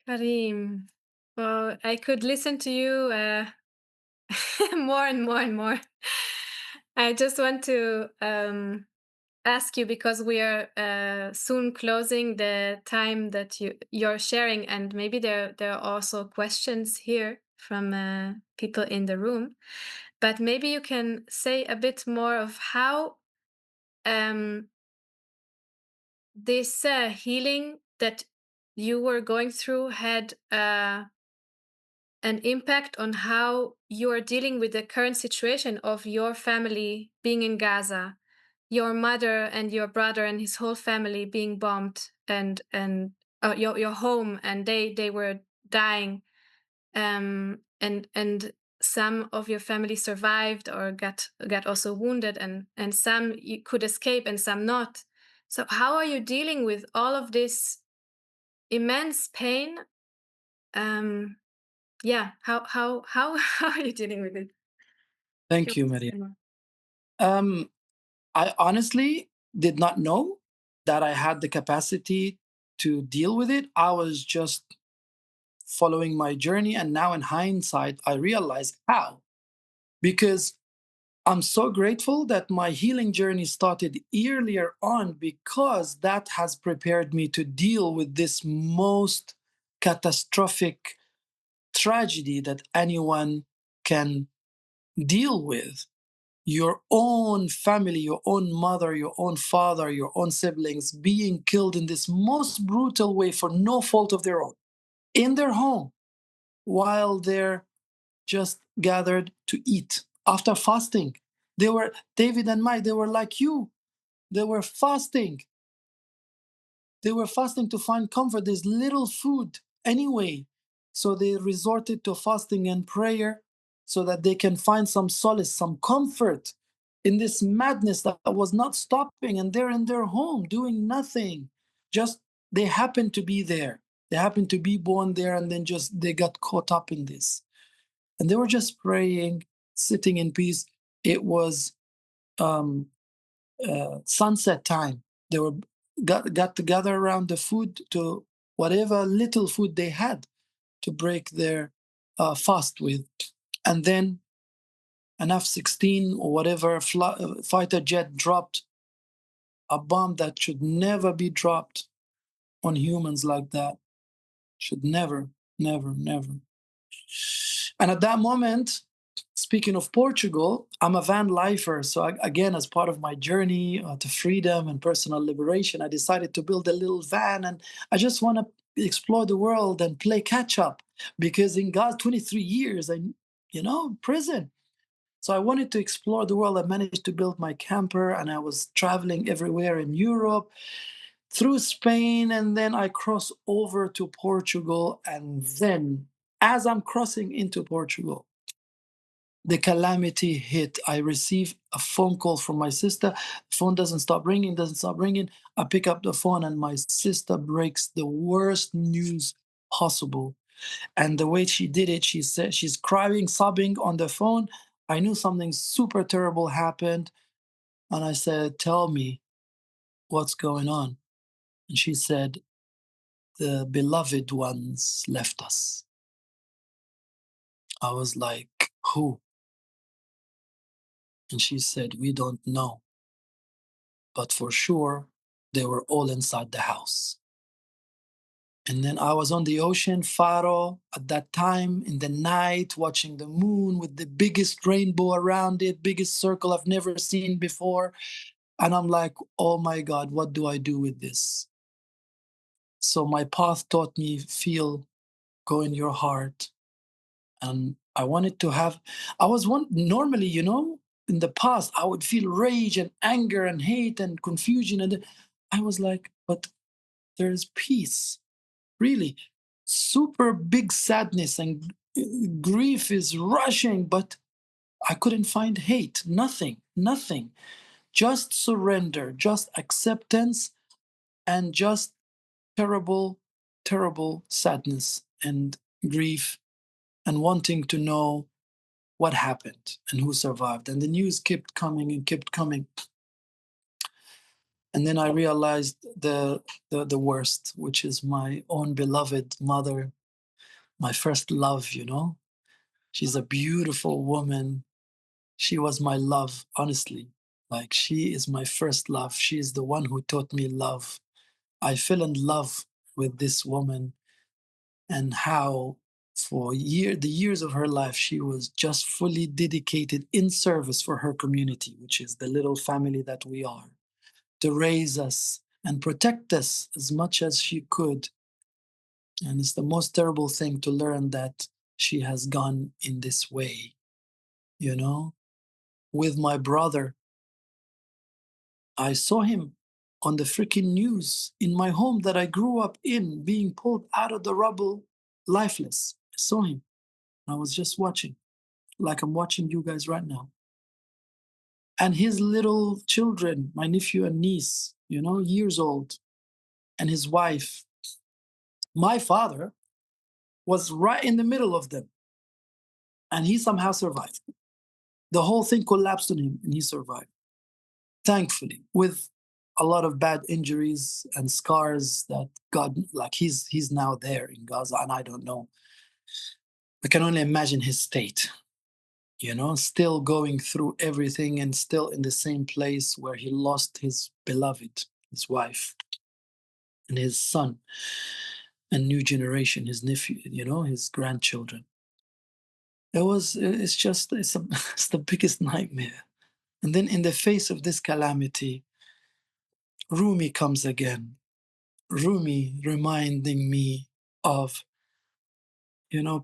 S3: Karim, well, I could listen to you more and more and more. I just want to ask you because we are soon closing the time that you're sharing, and maybe there are also questions here from people in the room. But maybe you can say a bit more of how this healing that you were going through had an impact on how you are dealing with the current situation of your family being in Gaza, your mother and your brother and his whole family being bombed, and your home, and they were dying, and some of your family survived or got also wounded, and some you could escape and some not. So how are you dealing with all of this immense pain? Yeah, how how are you dealing with it?
S4: Thank you, Maria. I honestly did not know that I had the capacity to deal with it. I was just following my journey, and now in hindsight, I realize how. Because I'm so grateful that my healing journey started earlier on, because that has prepared me to deal with this most catastrophic tragedy that anyone can deal with. Your own family, your own mother, your own father, your own siblings being killed in this most brutal way for no fault of their own in their home, while they're just gathered to eat after fasting. They were, David and Mike, they were like you. They were fasting. They were fasting to find comfort. There's little food anyway. So they resorted to fasting and prayer so that they can find some solace, some comfort in this madness that was not stopping. And they're in their home doing nothing. Just they happened to be there. They happened to be born there, and then just they got caught up in this. And they were just praying, sitting in peace. It was sunset time. They were got together around the food, to whatever little food they had, to break their fast with. And then an F-16 or whatever fighter jet dropped a bomb that should never be dropped on humans like that. Should never, never, never. And at that moment, speaking of Portugal, I'm a van lifer. So again, as part of my journey to freedom and personal liberation, I decided to build a little van, and I just want to explore the world and play catch up, because in Gaza, 23 years, prison. So I wanted to explore the world. I managed to build my camper, and I was traveling everywhere in Europe, through Spain, and then I cross over to Portugal. And then, as I'm crossing into Portugal, the calamity hit. I receive a phone call from my sister. The phone doesn't stop ringing, doesn't stop ringing. I pick up the phone, and my sister breaks the worst news possible. And the way she did it, she said, she's crying, sobbing on the phone. I knew something super terrible happened. And I said, "Tell me what's going on." And she said, "The beloved ones left us." I was like, "Who?" And she said, "We don't know, but for sure they were all inside the house." And then I was on the ocean, Faro, at that time in the night, watching the moon with the biggest rainbow around it, biggest circle I've never seen before. And I'm like, oh my God, what do I do with this? So my path taught me, feel, go in your heart. And I wanted to have, normally, in the past, I would feel rage and anger and hate and confusion. And I was like, but there's peace, really. Super big sadness and grief is rushing, but I couldn't find hate, nothing. Just surrender, just acceptance, and just terrible, terrible sadness and grief, and wanting to know what happened and who survived. And the news kept coming and kept coming. And then I realized the worst, which is my own beloved mother, my first love, She's a beautiful woman. She was my love, honestly. Like, she is my first love. She is the one who taught me love. I fell in love with this woman, and how the years of her life, she was just fully dedicated in service for her community, which is the little family that we are, to raise us and protect us as much as she could. And it's the most terrible thing to learn that she has gone in this way, you know? With my brother, I saw him on the freaking news in my home that I grew up in, being pulled out of the rubble, lifeless. I saw him. I was just watching, like I'm watching you guys right now. And his little children, my nephew and niece, years old, and his wife. My father was right in the middle of them, and he somehow survived. The whole thing collapsed on him, and he survived, thankfully, with a lot of bad injuries and scars that God, like he's now there in Gaza, and I don't know. I can only imagine his state, still going through everything and still in the same place where he lost his beloved, his wife, and his son, and new generation, his nephew, his grandchildren. It's it's the biggest nightmare. And then in the face of this calamity, Rumi comes again. Rumi reminding me of,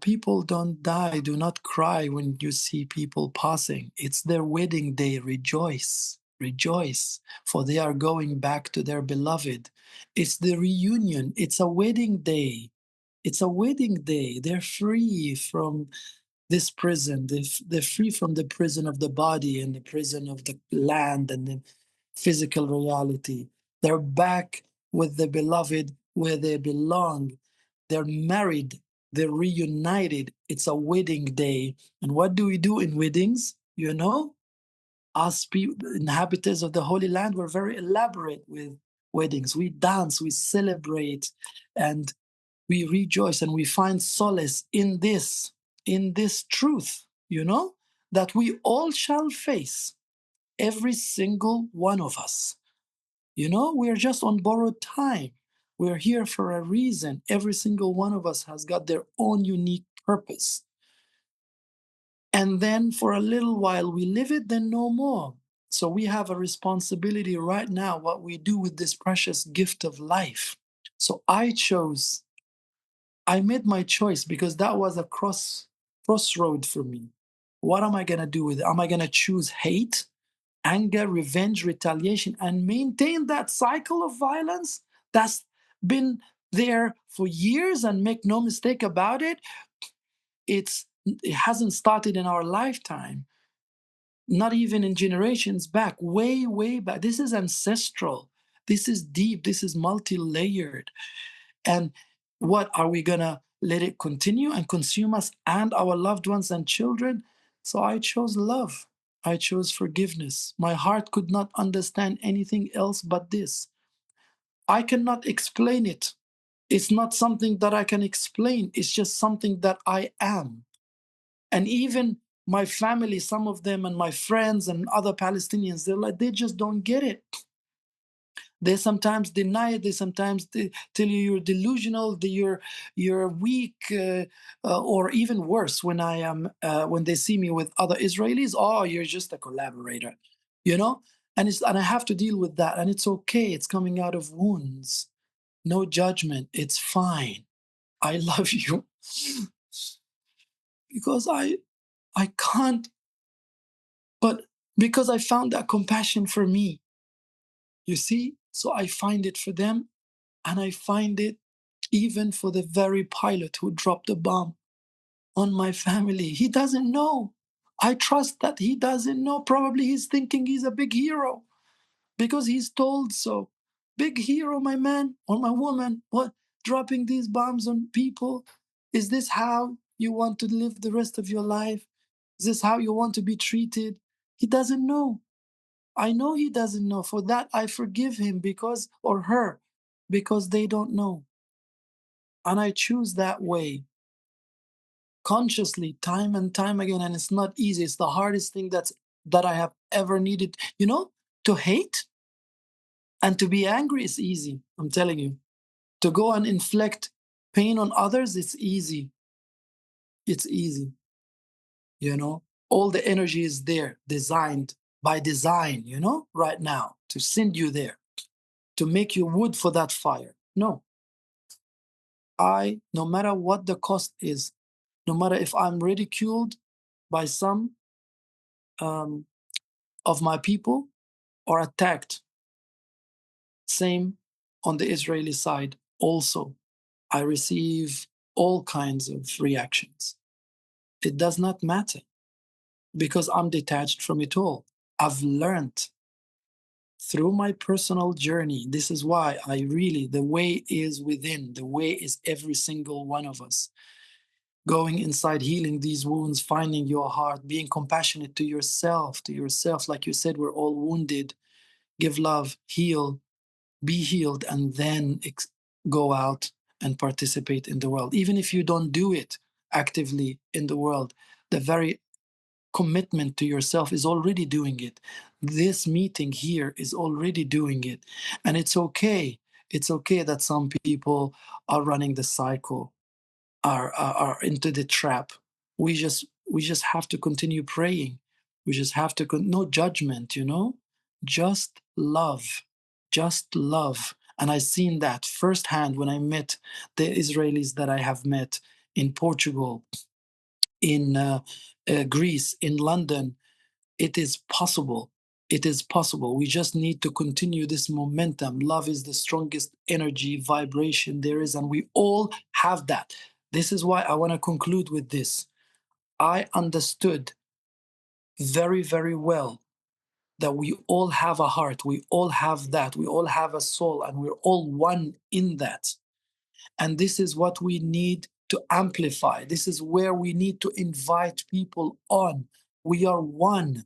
S4: people don't die, do not cry when you see people passing. It's their wedding day, rejoice, rejoice, for they are going back to their beloved. It's the reunion, it's a wedding day. It's a wedding day. They're free from this prison. They're free from the prison of the body and the prison of the land and the physical reality. They're back with the beloved where they belong. They're married. They're reunited. It's a wedding day. And what do we do in weddings? Us inhabitants of the Holy Land were very elaborate with weddings. We dance, we celebrate, and we rejoice, and we find solace in this truth, that we all shall face, every single one of us. We're just on borrowed time. We're here for a reason. Every single one of us has got their own unique purpose. And then for a little while we live it, then no more. So we have a responsibility right now, what we do with this precious gift of life. So I made my choice because that was a crossroad for me. What am I going to do with it? Am I going to choose hate, anger, revenge, retaliation, and maintain that cycle of violence that's been there for years? And make no mistake about it, it hasn't started in our lifetime, not even in generations back, way, way back. This is ancestral. This is deep. This is multi-layered. And what are we going to let it continue and consume us and our loved ones and children? So I chose love. I chose forgiveness. My heart could not understand anything else but this. I cannot explain it. It's not something that I can explain. It's just something that I am. And even my family, some of them, and my friends and other Palestinians, they just don't get it. They sometimes deny it. They sometimes tell you you're delusional, that you're weak, or even worse. When they see me with other Israelis, oh, you're just a collaborator, And I have to deal with that, and it's okay. It's coming out of wounds, no judgment. It's fine. I love you because I can't, but because I found that compassion for me. You see, so I find it for them. And I find it even for the very pilot who dropped the bomb on my family. He doesn't know. I trust that he doesn't know. Probably he's thinking he's a big hero because he's told so. Big hero, my man or my woman. What? Dropping these bombs on people? Is this how you want to live the rest of your life? Is this how you want to be treated? He doesn't know. I know he doesn't know. For that, I forgive him or her, because they don't know. And I choose that way consciously, time and time again. And it's not easy. It's the hardest thing that I have ever needed. To hate and to be angry is easy. I'm telling you. To go and inflict pain on others, it's easy. It's easy. All the energy is there, designed by design, right now, to send you there, to make you wood for that fire. No. no matter what the cost is, no matter if I'm ridiculed by some of my people or attacked, same on the Israeli side also, I receive all kinds of reactions. It does not matter because I'm detached from it all. I've learned through my personal journey. This is why the way is within, the way is every single one of us. Going inside, healing these wounds, finding your heart, being compassionate to yourself. Like you said, we're all wounded. Give love, heal, be healed, and then go out and participate in the world. Even if you don't do it actively in the world, the very commitment to yourself is already doing it. This meeting here is already doing it. And it's okay. It's okay that some people are running the cycle, are into the trap. We just have to continue praying. We just have to no judgment, just love, just love. And I seen that firsthand when I met the Israelis that I have met in Portugal, in Greece, in London. It is possible. It is possible. We just need to continue this momentum. Love is the strongest energy vibration there is, and we all have that. This is why I want to conclude with this. I understood very, very well that we all have a heart. We all have that. We all have a soul, and we're all one in that. And this is what we need to amplify. This is where we need to invite people on. We are one.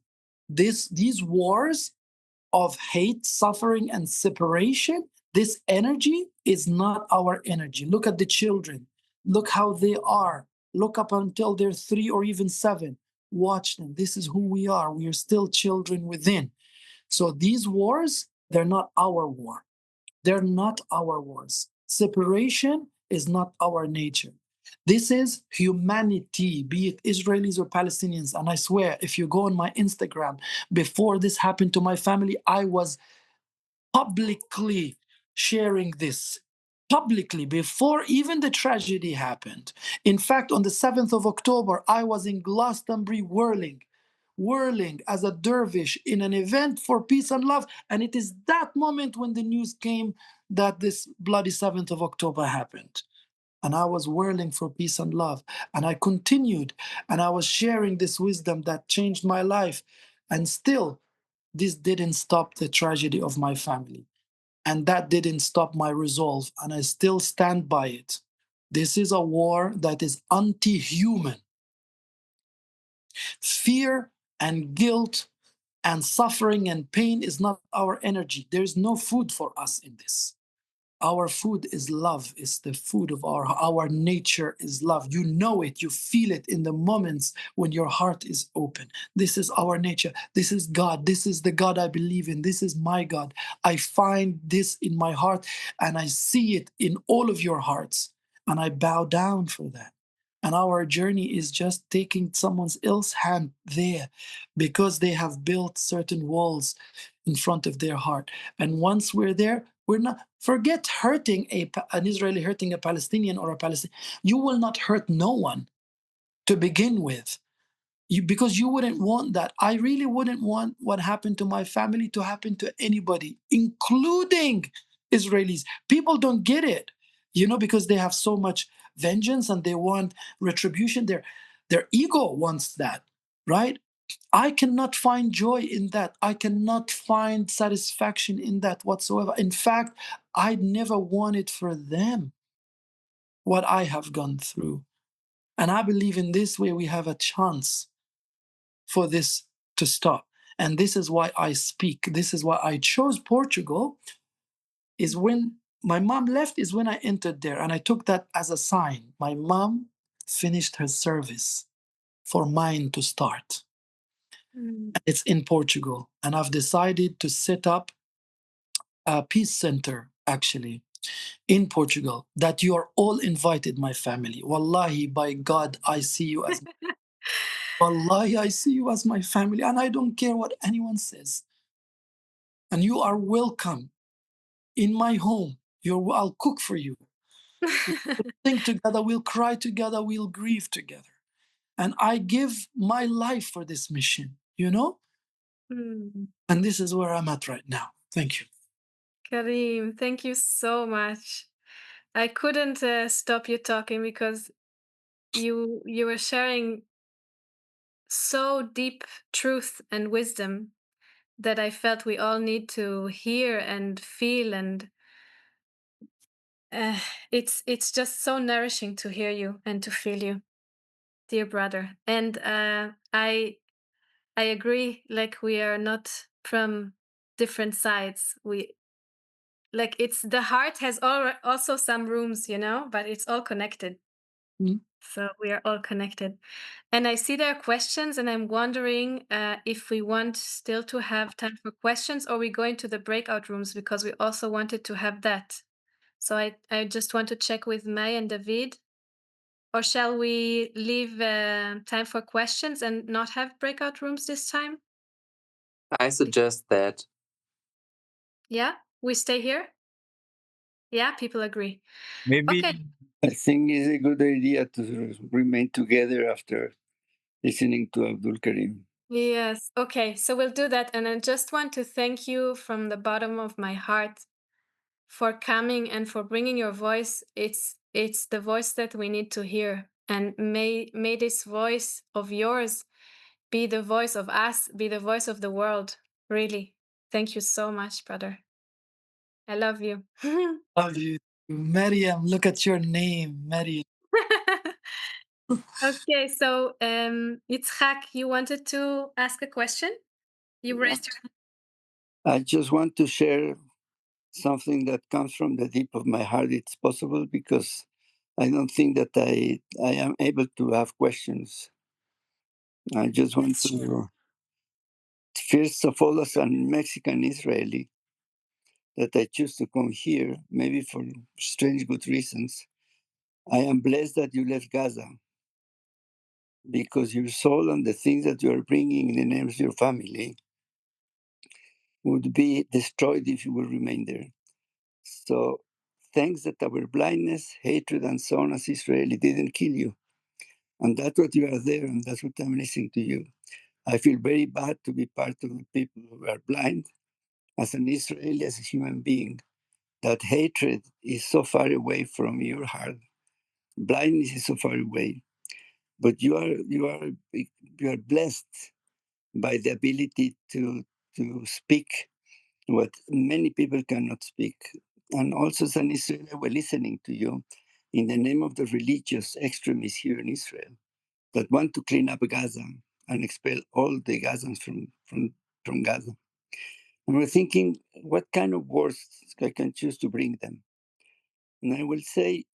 S4: These wars of hate, suffering, and separation, this energy is not our energy. Look at the children. Look how they are. Look up until they're 3 or even 7. Watch them. This is who we are. We are still children within. So these wars, they're not our war. They're not our wars. Separation is not our nature. This is humanity, be it Israelis or Palestinians. And I swear, if you go on my Instagram, before this happened to my family, I was publicly sharing this. Publicly, before even the tragedy happened. In fact, on the 7th of October, I was in Glastonbury whirling as a dervish in an event for peace and love. And it is that moment when the news came that this bloody 7th of October happened. And I was whirling for peace and love. And I continued, and I was sharing this wisdom that changed my life. And still, this didn't stop the tragedy of my family. And that didn't stop my resolve. And I still stand by it. This is a war that is anti-human. Fear and guilt and suffering and pain is not our energy. There's no food for us in this. Our food is love. It's the food of our nature is love. You know it. You feel it in the moments when your heart is open. This is our nature. This is God. This is the God I believe in. This is my God. I find this in my heart, and I see it in all of your hearts, and I bow down for that. And our journey is just taking someone else's hand there because they have built certain walls in front of their heart. And once we're there, we're not, forget hurting an Israeli hurting a Palestinian or a Palestinian. You will not hurt no one to begin with. Because you wouldn't want that. I really wouldn't want what happened to my family to happen to anybody, including Israelis. People don't get it, because they have so much vengeance and they want retribution. Their ego wants that, right? I cannot find joy in that. I cannot find satisfaction in that whatsoever. In fact, I never wanted for them what I have gone through. And I believe in this way we have a chance for this to stop. And this is why I speak. This is why I chose Portugal, is when my mom left, is when I entered there. And I took that as a sign. My mom finished her service for mine to start. It's in Portugal. And I've decided to set up a peace center, actually, in Portugal, that you are all invited, my family. Wallahi, by God, I see you as Wallahi, I see you as my family, and I don't care what anyone says. And you are welcome in my home. I'll cook for you. Think together, we'll cry together, we'll grieve together. And I give my life for this mission, you know? And this is where I'm at right now. Thank you.
S3: Karim, thank you so much. I couldn't stop you talking because you were sharing so deep truth and wisdom that I felt we all need to hear and feel, and it's just so nourishing to hear you and to feel you, dear brother. And I agree. Like, we are not from different sides. We, like, it's the heart has also some rooms, but it's all connected.
S4: Mm.
S3: So we are all connected. And I see there are questions, and I'm wondering if we want still to have time for questions, or we go into the breakout rooms, because we also wanted to have that. So I just want to check with May and David. Or shall we leave time for questions and not have breakout rooms this time?
S5: I suggest that.
S3: Yeah? We stay here? Yeah, people agree.
S1: Maybe
S3: Okay.
S6: I think it's a good idea to remain together after listening to Abdul-Karim.
S3: Yes. Okay. So we'll do that. And I just want to thank you from the bottom of my heart for coming and for bringing your voice. It's the voice that we need to hear. And may this voice of yours be the voice of us, be the voice of the world. Really. Thank you so much, brother. I love you.
S4: Love you. Maryam, look at your name, Maryam.
S3: Okay, so Yitzhak, you wanted to ask a question? You raised your
S6: I just want to share something that comes from the deep of my heart. It's possible because I don't think that I am able to have questions. I just want to, first of all, as a Mexican Israeli, that I choose to come here, maybe for strange good reasons. I am blessed that you left Gaza because your soul and the things that you are bringing in the name of your family would be destroyed if you will remain there. So thanks that our blindness, hatred, and so on as Israeli didn't kill you. And that's what you are there, and that's what I'm listening to you. I feel very bad to be part of the people who are blind as an Israeli, as a human being. That hatred is so far away from your heart. Blindness is so far away. But you are blessed by the ability to speak what many people cannot speak. And also, as an Israeli, we're listening to you in the name of the religious extremists here in Israel that want to clean up Gaza and expel all the Gazans from Gaza. And we're thinking, what kind of words I can choose to bring them? And I will say,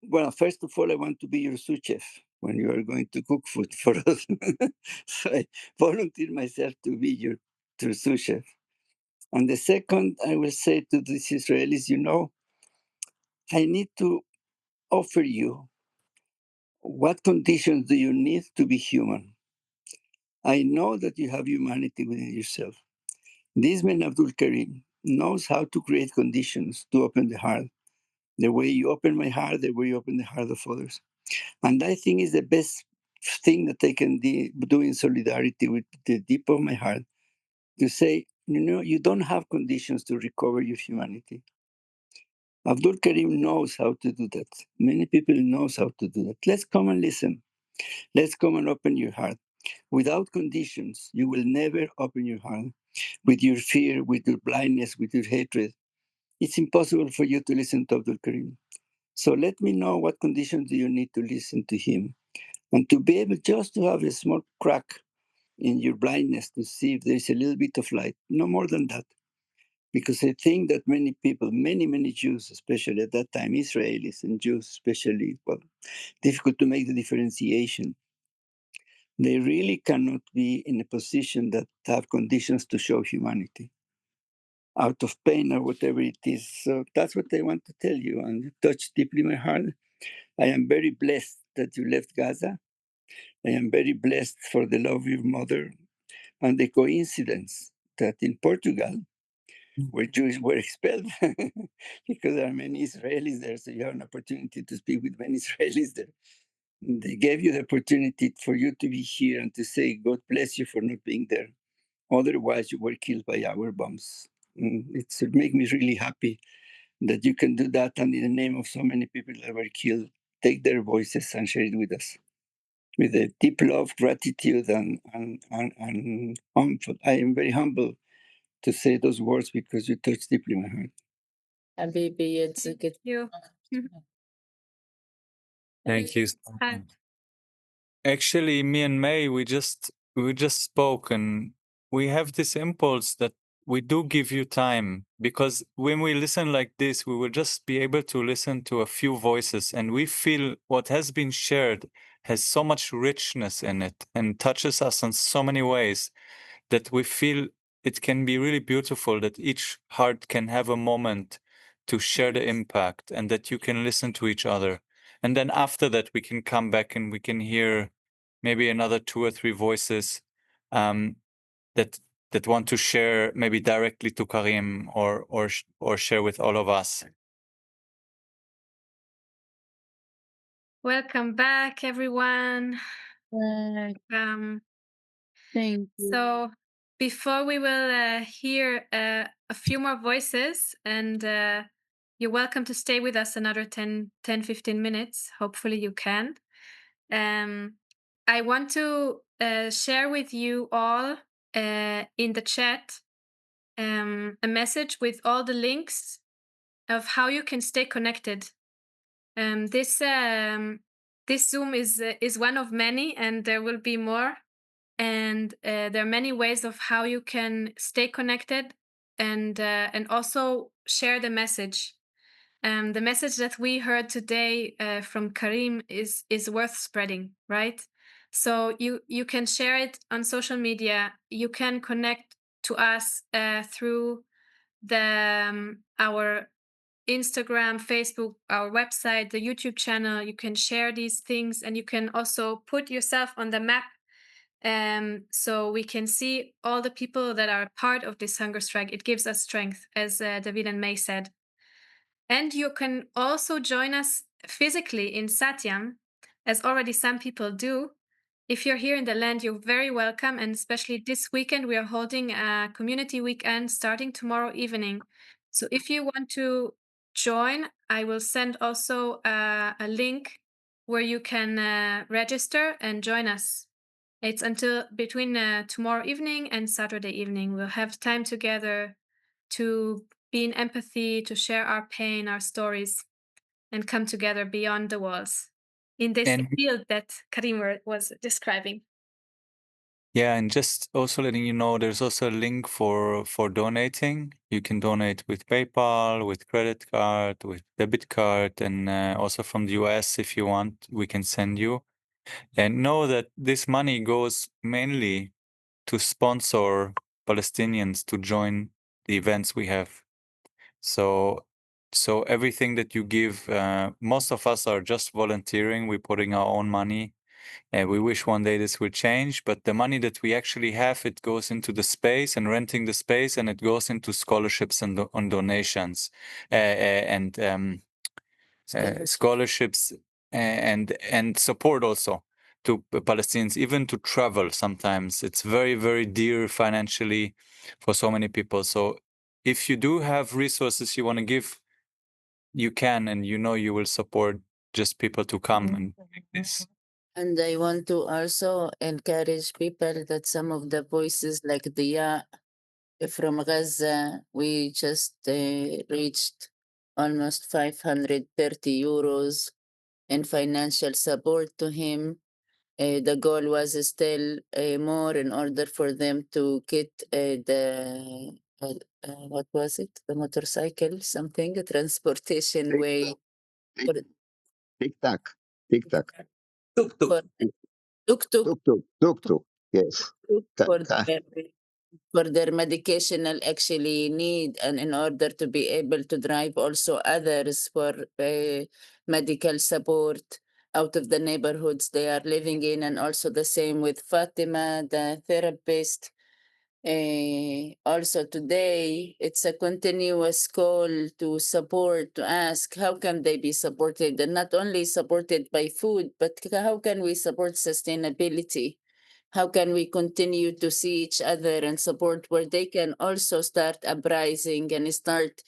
S6: well, first of all, I want to be your sous chef when you are going to cook food for us. So I volunteer myself to be your sous chef. And the second, I will say to these Israelis, I need to offer you what conditions do you need to be human? I know that you have humanity within yourself. This man, Abdul-Karim, knows how to create conditions to open the heart. The way you open my heart, the way you open the heart of others. And I think is the best thing that I can do in solidarity with the deep of my heart to say, you don't have conditions to recover your humanity. Abdul-Karim knows how to do that. Many people knows how to do that. Let's come and listen. Let's come and open your heart. Without conditions, you will never open your heart. With your fear, with your blindness, with your hatred, it's impossible for you to listen to Abdul-Karim. So let me know what conditions do you need to listen to him. And to be able just to have a small crack in your blindness to see if there's a little bit of light. No more than that. Because I think that many people, many Jews, especially at that time, Israelis and Jews especially, difficult to make the differentiation. They really cannot be in a position that have conditions to show humanity out of pain or whatever it is. So that's what I want to tell you, and it touched deeply my heart. I am very blessed that you left Gaza. I am very blessed for the love of your mother and the coincidence that in Portugal, where Jews were expelled because there are many Israelis there. So you have an opportunity to speak with many Israelis there. They gave you the opportunity for you to be here and to say, God bless you for not being there. Otherwise, you were killed by our bombs. It makes me really happy that you can do that, and in the name of so many people that were killed, take their voices and share it with us with a deep love, gratitude, and I am very humble to say those words because you touch deeply my heart.
S2: Habibi, it's a good.
S3: You.
S1: Thank you.
S3: Hi.
S1: Actually, me and May, we just spoke, and we have this impulse that we do give you time, because when we listen like this, we will just be able to listen to a few voices, and we feel what has been shared has so much richness in it and touches us in so many ways that we feel it can be really beautiful, that each heart can have a moment to share the impact, and that you can listen to each other. And then after that, we can come back and we can hear maybe another 2 or 3 voices um, that want to share maybe directly to Karim, or share with all of us.
S3: Welcome back, everyone.
S2: Thank you.
S3: So before we will hear a few more voices, and you're welcome to stay with us another 15 minutes. Hopefully you can. I want to share with you all in the chat a message with all the links of how you can stay connected. This Zoom is one of many, and there will be more. And there are many ways of how you can stay connected and also share the message. The message that we heard today from Karim is worth spreading, right? So you can share it on social media. You can connect to us through our Instagram, Facebook, our website, the YouTube channel. You can share these things, and you can also put yourself on the map, so we can see all the people that are part of this hunger strike. It gives us strength, as David and May said. And you can also join us physically in Satyam, as already some people do. If you're here in the land, you're very welcome. And especially this weekend, we are holding a community weekend starting tomorrow evening. So if you want to join, I will send also a link where you can register and join us. It's until between tomorrow evening and Saturday evening. We'll have time together to be in empathy, to share our pain, our stories, and come together beyond the walls in this
S1: And
S3: field that Karim was describing.
S1: yeah, and just also letting you know, there's also a link for donating. You can donate with PayPal, with credit card, with debit card, and also from the US if you want, we can send you. And know that this money goes mainly to sponsor Palestinians to join the events we have. So everything that you give, most of us are just volunteering. We're putting our own money. And we wish one day this will change, but the money that we actually have, it goes into the space and renting the space, and it goes into scholarships and on donations, and scholarships, and support also to Palestinians, even to travel. Sometimes it's very, very dear financially for so many people. So if you do have resources you want to give, you can, and you know you will support just people to come and make this.
S2: And I want to also encourage people that some of the voices like Diya from Gaza, we just reached almost 530 euros in financial support to him. The goal was still more in order for them to get what was it? The motorcycle, something, a transportation way.
S7: Tic-tac. Tic-tac.
S2: For tuk-tuk.
S7: Tuk-tuk. Tuk-tuk. Yes.
S2: For their medicational actually need, and in order to be able to drive also others for medical support out of the neighborhoods they are living in. And also the same with Fatima, the therapist. Also today, it's a continuous call to support, to ask how can they be supported, and not only supported by food, but how can we support sustainability? How can we continue to see each other and support where they can also start uprising and start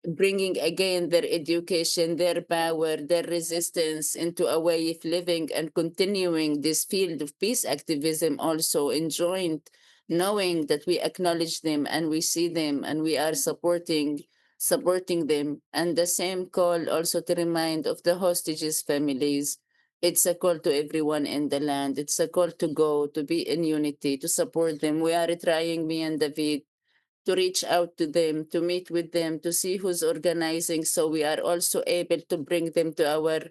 S2: bringing again their education, their power, their resistance into a way of living and continuing this field of peace activism also in joint, knowing that we acknowledge them and we see them and we are supporting them. And the same call also to remind of the hostages families. It's a call to everyone in the land. It's a call to go, to be in unity, to support them. We are trying, me and David, to reach out to them, to meet with them, to see who's organizing. So we are also able to bring them to our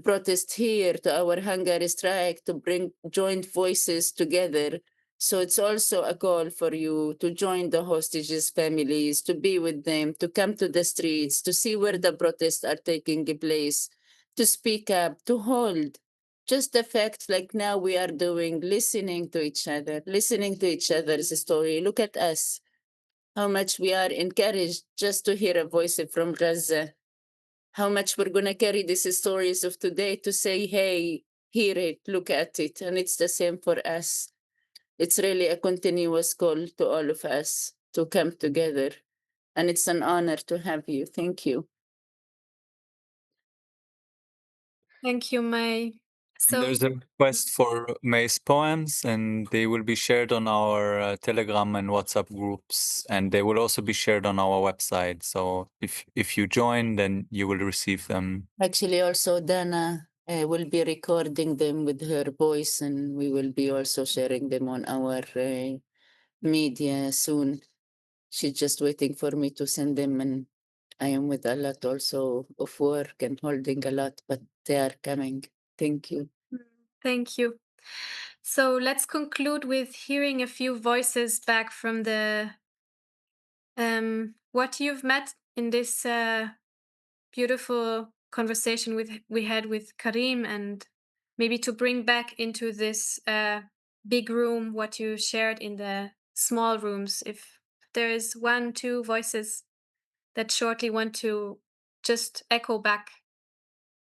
S2: protest here, to our hunger strike, to bring joint voices together. So it's also a call for you to join the hostages' families, to be with them, to come to the streets, to see where the protests are taking place, to speak up, to hold. Just the fact like now we are doing, listening to each other, listening to each other's story. Look at us, how much we are encouraged just to hear a voice from Gaza, how much we're going to carry these stories of today to say, hey, hear it, look at it. And it's the same for us. It's really a continuous call to all of us to come together. And it's an honor to have you. Thank you.
S3: Thank you, May. So
S1: There's a request for May's poems, and they will be shared on our Telegram and WhatsApp groups, and they will also be shared on our website. So if you join, then you will receive them.
S2: Actually, also Dana will be recording them with her voice, and we will be also sharing them on our media soon. She's just waiting for me to send them, and I am with a lot also of work and holding a lot, but they are coming. Thank you.
S3: thank you. So let's conclude with hearing a few voices back from the what you've met in this beautiful conversation we had with Karim, and maybe to bring back into this big room what you shared in the small rooms. If there is 1, 2 voices that shortly want to just echo back,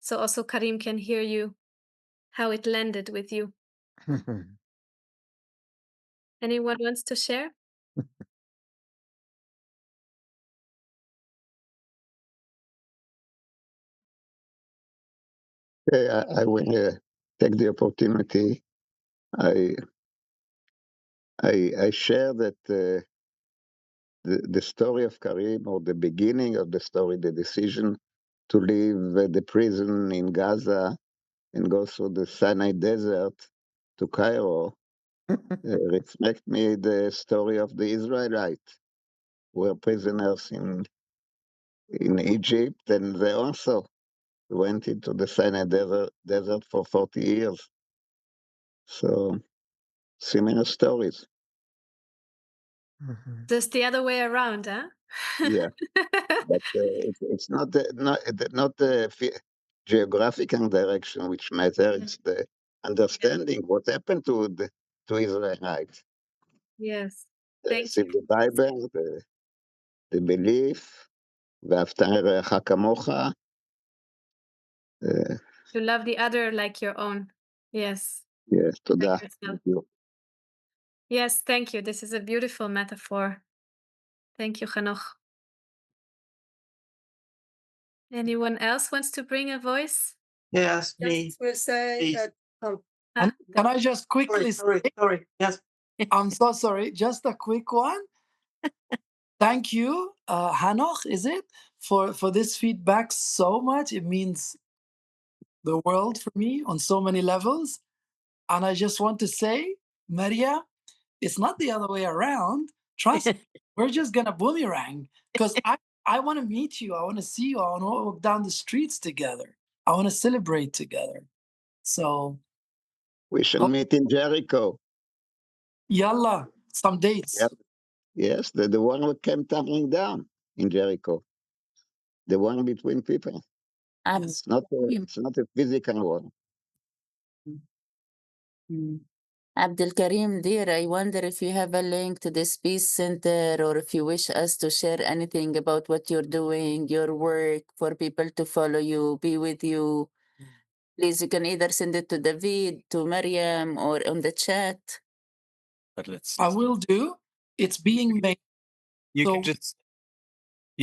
S3: so also Karim can hear you, how it landed with you. Anyone wants to share?
S7: I will take the opportunity. I share that the story of Karim, or the beginning of the story, the decision to leave the prison in Gaza and go through the Sinai Desert to Cairo, reflect me the story of the Israelites who were prisoners in Egypt, and they also went into the Sinai Desert for 40 years. So similar stories.
S3: Just the other way around, huh?
S7: Yeah, but it's not the geographical direction which matters. It's the understanding what happened to Israelites.
S3: Yes. Thank
S7: See
S3: you.
S7: the Bible, the belief, ואהבת לרעך כמוך.
S3: To love the other like your own. Yes.
S7: Yes, תודה.
S3: Like yourself.
S7: Thank you.
S3: Yes, thank you. This is a beautiful metaphor. Thank you, Hanoch. Anyone else wants to bring a voice?
S8: Yes, me.
S2: Just will say
S8: Please.
S2: that
S4: And can I just quickly
S8: Sorry. Yes.
S4: I'm so sorry, just a quick one. Thank you, Hanoch, is it, for this feedback so much. It means the world for me on so many levels. And I just want to say, Maria, it's not the other way around. Trust me, we're just gonna boomerang because I want to meet you. I want to see you. I want to walk down the streets together. I want to celebrate together. So,
S7: We shall meet in Jericho.
S4: yalla, some dates.
S7: Yep. Yes, the one who came tumbling down in Jericho. The one between people.
S2: Yes.
S7: It's not a physical one.
S2: Abdul-Karim, dear, I wonder if you have a link to this Peace Center or if you wish us to share anything about what you're doing, your work, for people to follow you, be with you. Please, you can either send it to David, to Mariam, or on the chat.
S1: But let's.
S4: I will do. It's being made.
S1: You
S4: So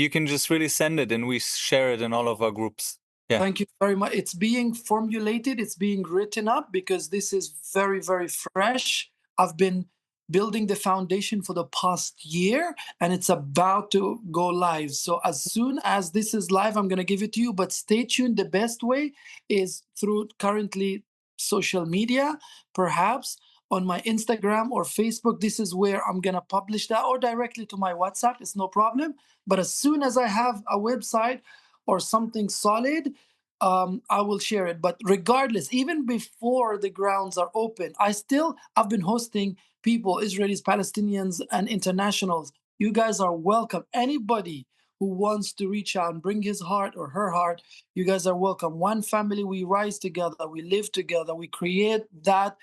S1: can just really send it, and we share it in all of our groups. Yeah.
S4: thank you very much. It's being formulated, it's being written up because this is very, very fresh. I've been building the foundation for the past year and it's about to go live. So as soon as this is live, I'm going to give it to you. But stay tuned. The best way is through currently social media, perhaps on my Instagram or Facebook. This is where I'm going to publish that, or directly to my WhatsApp. It's no problem. But as soon as I have a website or something solid, I will share it. But regardless, even before the grounds are open, I've been hosting people, Israelis, Palestinians, and internationals. You guys are welcome. Anybody who wants to reach out and bring his heart or her heart, you guys are welcome. One family, we rise together, we live together, we create that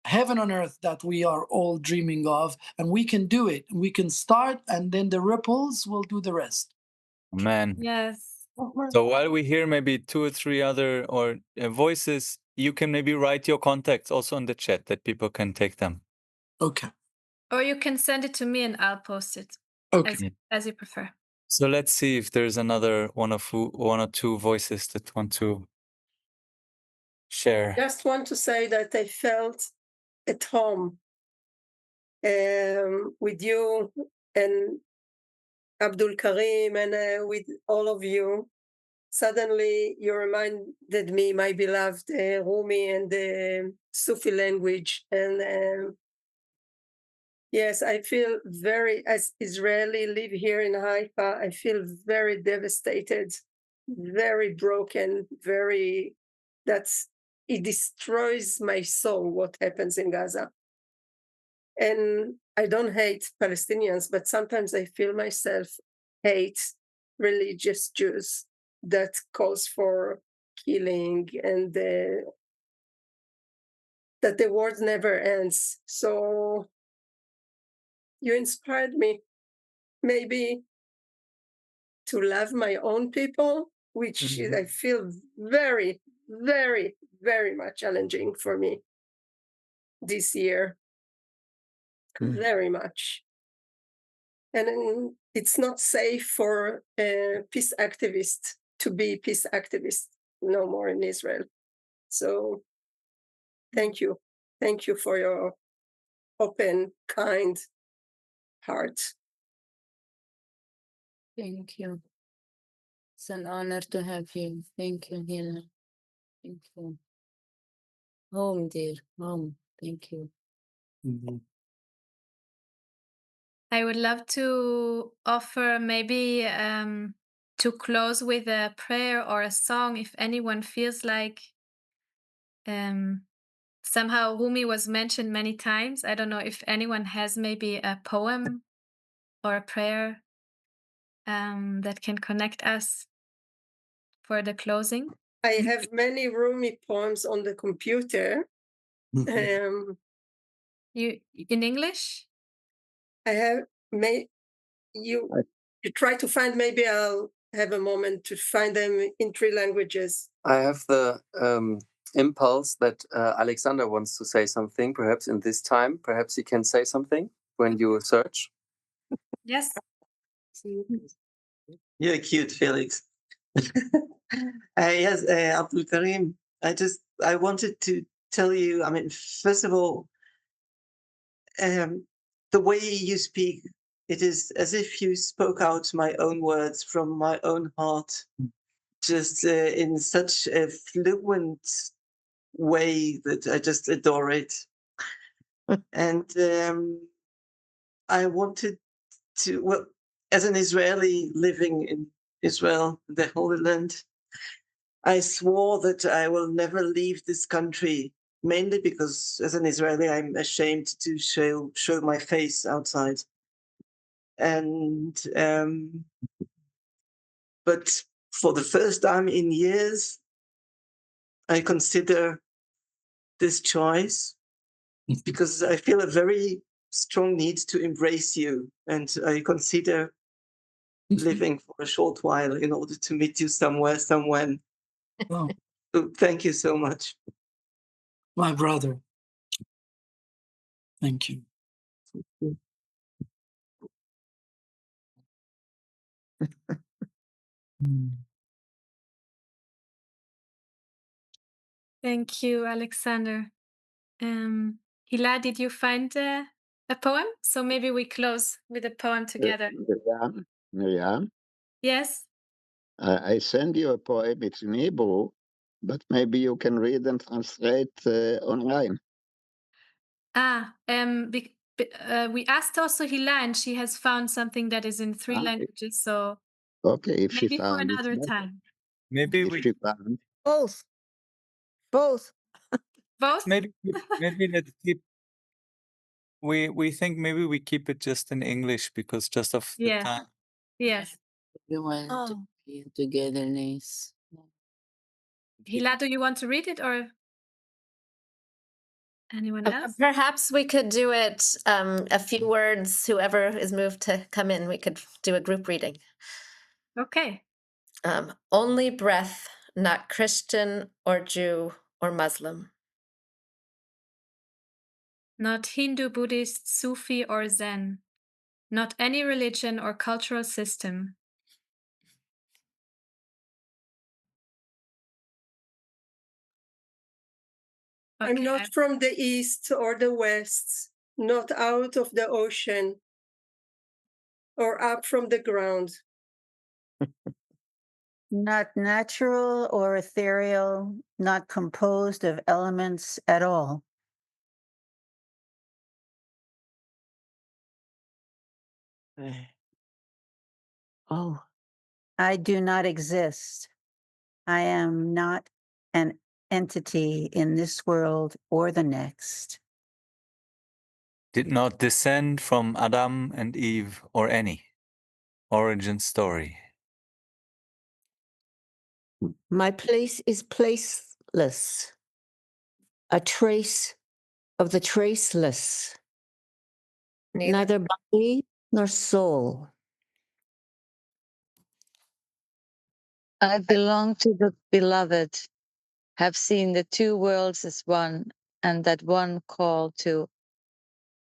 S4: heaven on earth that we are all dreaming of, and we can do it. We can start, and then the ripples will do the rest.
S1: Man.
S3: Yes.
S1: So while we hear maybe 2 or 3 other voices, you can maybe write your contacts also in the chat that people can take them.
S4: Okay.
S3: Or you can send it to me and I'll post it
S4: Okay.
S3: as you prefer.
S1: So let's see if there's another one or two voices that want to share.
S8: Just want to say that I felt at home with you and Abdul-Karim and with all of you. Suddenly you reminded me my beloved Rumi and the Sufi language. And yes, I feel as Israeli, live here in Haifa, I feel very devastated, very broken, it destroys my soul what happens in Gaza. And I don't hate Palestinians, but sometimes I feel myself hate religious Jews that calls for killing and that the war never ends. So you inspired me maybe to love my own people, which I feel very, very, very much challenging for me this year. Very much. And it's not safe for a peace activist to be peace activist no more in Israel. So thank you. Thank you for your open, kind heart.
S2: Thank you. It's an honor to have you. Thank you, Hila. Thank you. Home, dear. Home. Thank you.
S3: I would love to offer maybe to close with a prayer or a song if anyone feels like. Somehow Rumi was mentioned many times. I don't know if anyone has maybe a poem or a prayer that can connect us for the closing.
S8: I have many Rumi poems on the computer.
S3: You in English?
S8: I have you try to find, maybe I'll have a moment to find them in 3 languages.
S5: I have the impulse that Alexander wants to say something, perhaps in this time. Perhaps he can say something when you search.
S3: Yes.
S9: You're cute, Felix. Yes, Abdul-Karim, I wanted to tell you, I mean, first of all, the way you speak, it is as if you spoke out my own words from my own heart, just in such a fluent way that I just adore it. And I wanted to, well, as an Israeli living in Israel, the Holy Land, I swore that I will never leave this country, mainly because as an Israeli, I'm ashamed to show my face outside. And but for the first time in years, I consider this choice because I feel a very strong need to embrace you, and I consider living for a short while in order to meet you somewhere, somewhen.
S4: Oh,
S9: So thank you so much.
S4: my brother. Thank you.
S3: Thank you, Alexander. Hila, did you find a poem? So maybe we close with a poem together.
S7: Miriam,
S3: Yes?
S7: I send you a poem. It's in Hebrew, but maybe you can read and translate online.
S3: We asked also Hila, and she has found something that is in 3 languages. So
S7: Okay, if she
S3: maybe for
S7: found it,
S3: another time.
S1: Maybe
S7: if
S1: we
S7: she found.
S2: Both.
S3: Both?
S1: maybe let's keep. We think maybe we keep it just in English because just of the
S3: Yes.
S1: time.
S3: Yes.
S2: We want to be in togetherness.
S3: Hila, do you want to read it or anyone else?
S10: Perhaps we could do it a few words. Whoever is moved to come in, we could do a group reading.
S3: Okay.
S10: Only breath, not Christian or Jew or Muslim.
S3: Not Hindu, Buddhist, Sufi, or Zen. Not any religion or cultural system.
S8: I'm
S3: Okay,
S8: not from the east or the west, not out of the ocean or up from the ground.
S11: Not natural or ethereal, not composed of elements at all. Oh, I do not exist. I am not an entity in this world or the next.
S1: Did not descend from Adam and Eve or any origin story.
S12: My place is placeless, a trace of the traceless, neither body nor soul.
S13: I belong to the beloved, have seen the two worlds as one, and that one call to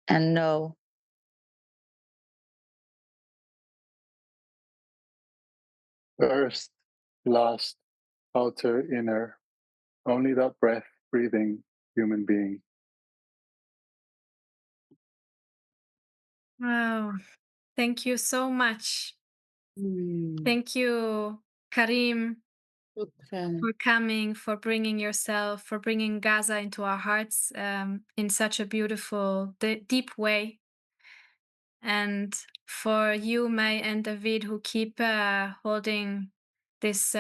S13: and know.
S14: First, last, outer, inner, only that breath, breathing, human being.
S3: Wow. Thank you so much. Thank you, Karim, for coming, for bringing yourself, for bringing Gaza into our hearts in such a beautiful, deep way. And for you, May and David, who keep holding this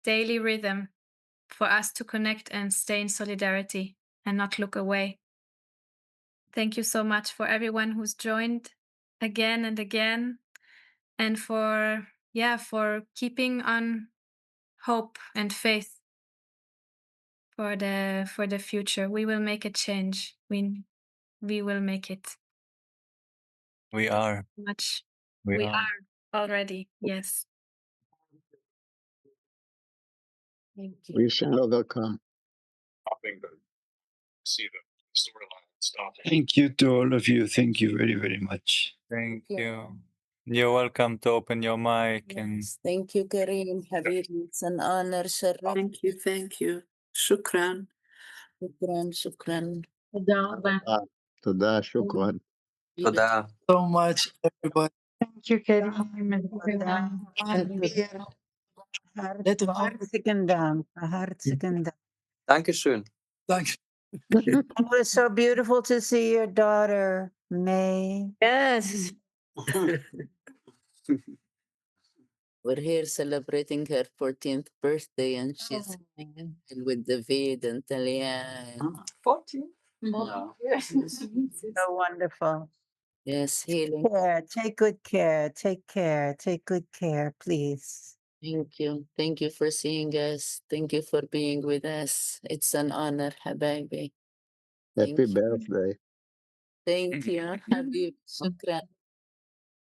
S3: daily rhythm for us to connect and stay in solidarity and not look away. Thank you so much for everyone who's joined again and again, and for keeping on hope and faith for the future. We will make a change. We will make it.
S1: We are.
S3: Much.
S1: We
S3: We
S1: are.
S3: are already. Yes.
S2: Thank you.
S7: We shall overcome.
S14: See the storyline stopping.
S6: Thank you to all of you. Thank you very, very much.
S1: Thank you. You're welcome to open your mic and
S2: Yes. Thank you, Karim, Habibi. It's an honor. Sharaf.
S11: Thank you. Shukran.
S2: Shukran.
S7: Toda, shukran.
S5: Toda.
S4: So much, everybody.
S13: Thank you, Karim.
S11: Hartstikke dank. Hartstikke dank.
S5: Dankeschön.
S4: Thanks.
S11: It was so beautiful to see your daughter, May.
S13: Yes.
S2: We're here celebrating her 14th birthday, and she's with David and Talia.
S5: 14?
S2: No.
S11: So wonderful.
S2: Yes, healing.
S11: Take good care. Take care. Take good care, please.
S2: Thank you. Thank you for seeing us. Thank you for being with us. It's an honor, Habibi.
S7: Happy
S2: Thank you.
S7: birthday.
S2: Thank you, Habib. Shukran.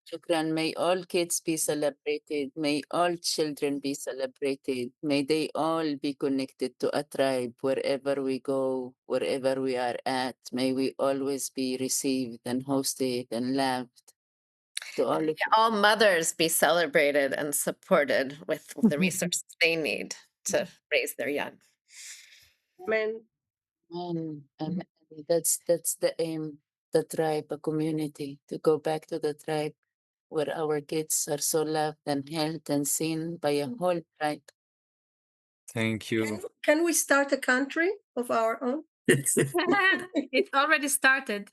S2: Shukran. May all kids be celebrated. May all children be celebrated. May they all be connected to a tribe wherever we go, wherever we are at. May we always be received and hosted and loved. To all of
S10: May all mothers be celebrated and supported with the resources they need to raise their young.
S8: Amen.
S2: and that's the aim, the tribe, a community, to go back to the tribe where our kids are so loved and held and seen by a whole tribe.
S1: Thank you.
S8: Can we start a country of our own?
S3: It already started.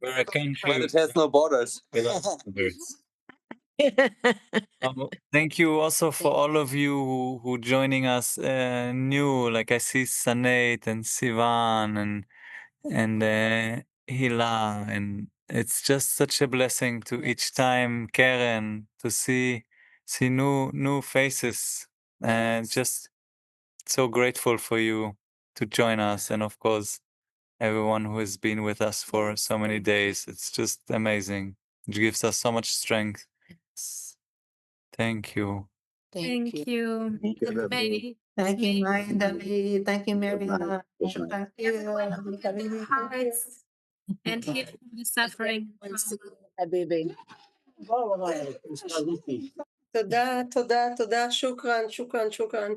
S1: We're a country
S5: But it has no borders.
S1: without borders. Thank you also for all of you who joining us new. Like I see Sanate and Sivan and Hila, and it's just such a blessing to each time Karen to see new faces, and just so grateful for you to join us, and of course everyone who has been with us for so many days. It's just amazing. It gives us so much strength. Thank you.
S2: Thank
S3: Thank
S2: you.
S3: you.
S7: Thank you, David.
S3: May
S11: Thank you, Mariam David. Thank you,
S7: Good night.
S11: Maria.
S7: Good night.
S11: Thank you.
S3: hearts and heal the suffering.
S2: Habibi.
S8: תודה, תודה, תודה, שוכרן, שוכרן, שוכרן.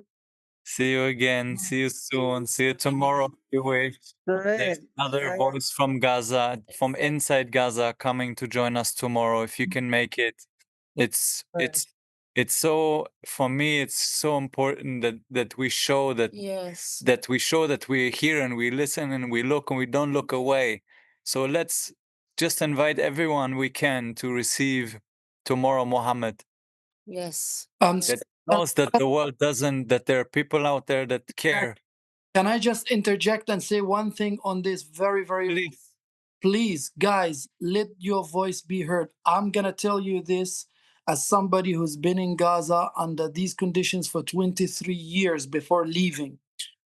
S1: See you again. See you soon. See you tomorrow if you wish. There's
S11: Good.
S1: another voice from Gaza, from inside Gaza, coming to join us tomorrow if you can make it. It's so, for me it's so important that we show that
S2: Yes.
S1: that we're here and we listen and we look and we don't look away. So let's just invite everyone we can to receive tomorrow Mohammed.
S2: Yes.
S1: That knows that the world doesn't, that there are people out there that care.
S4: Can I just interject and say one thing on this very, very
S1: Please.
S4: Please, guys, let your voice be heard. I'm going to tell you this as somebody who's been in Gaza under these conditions for 23 years before leaving.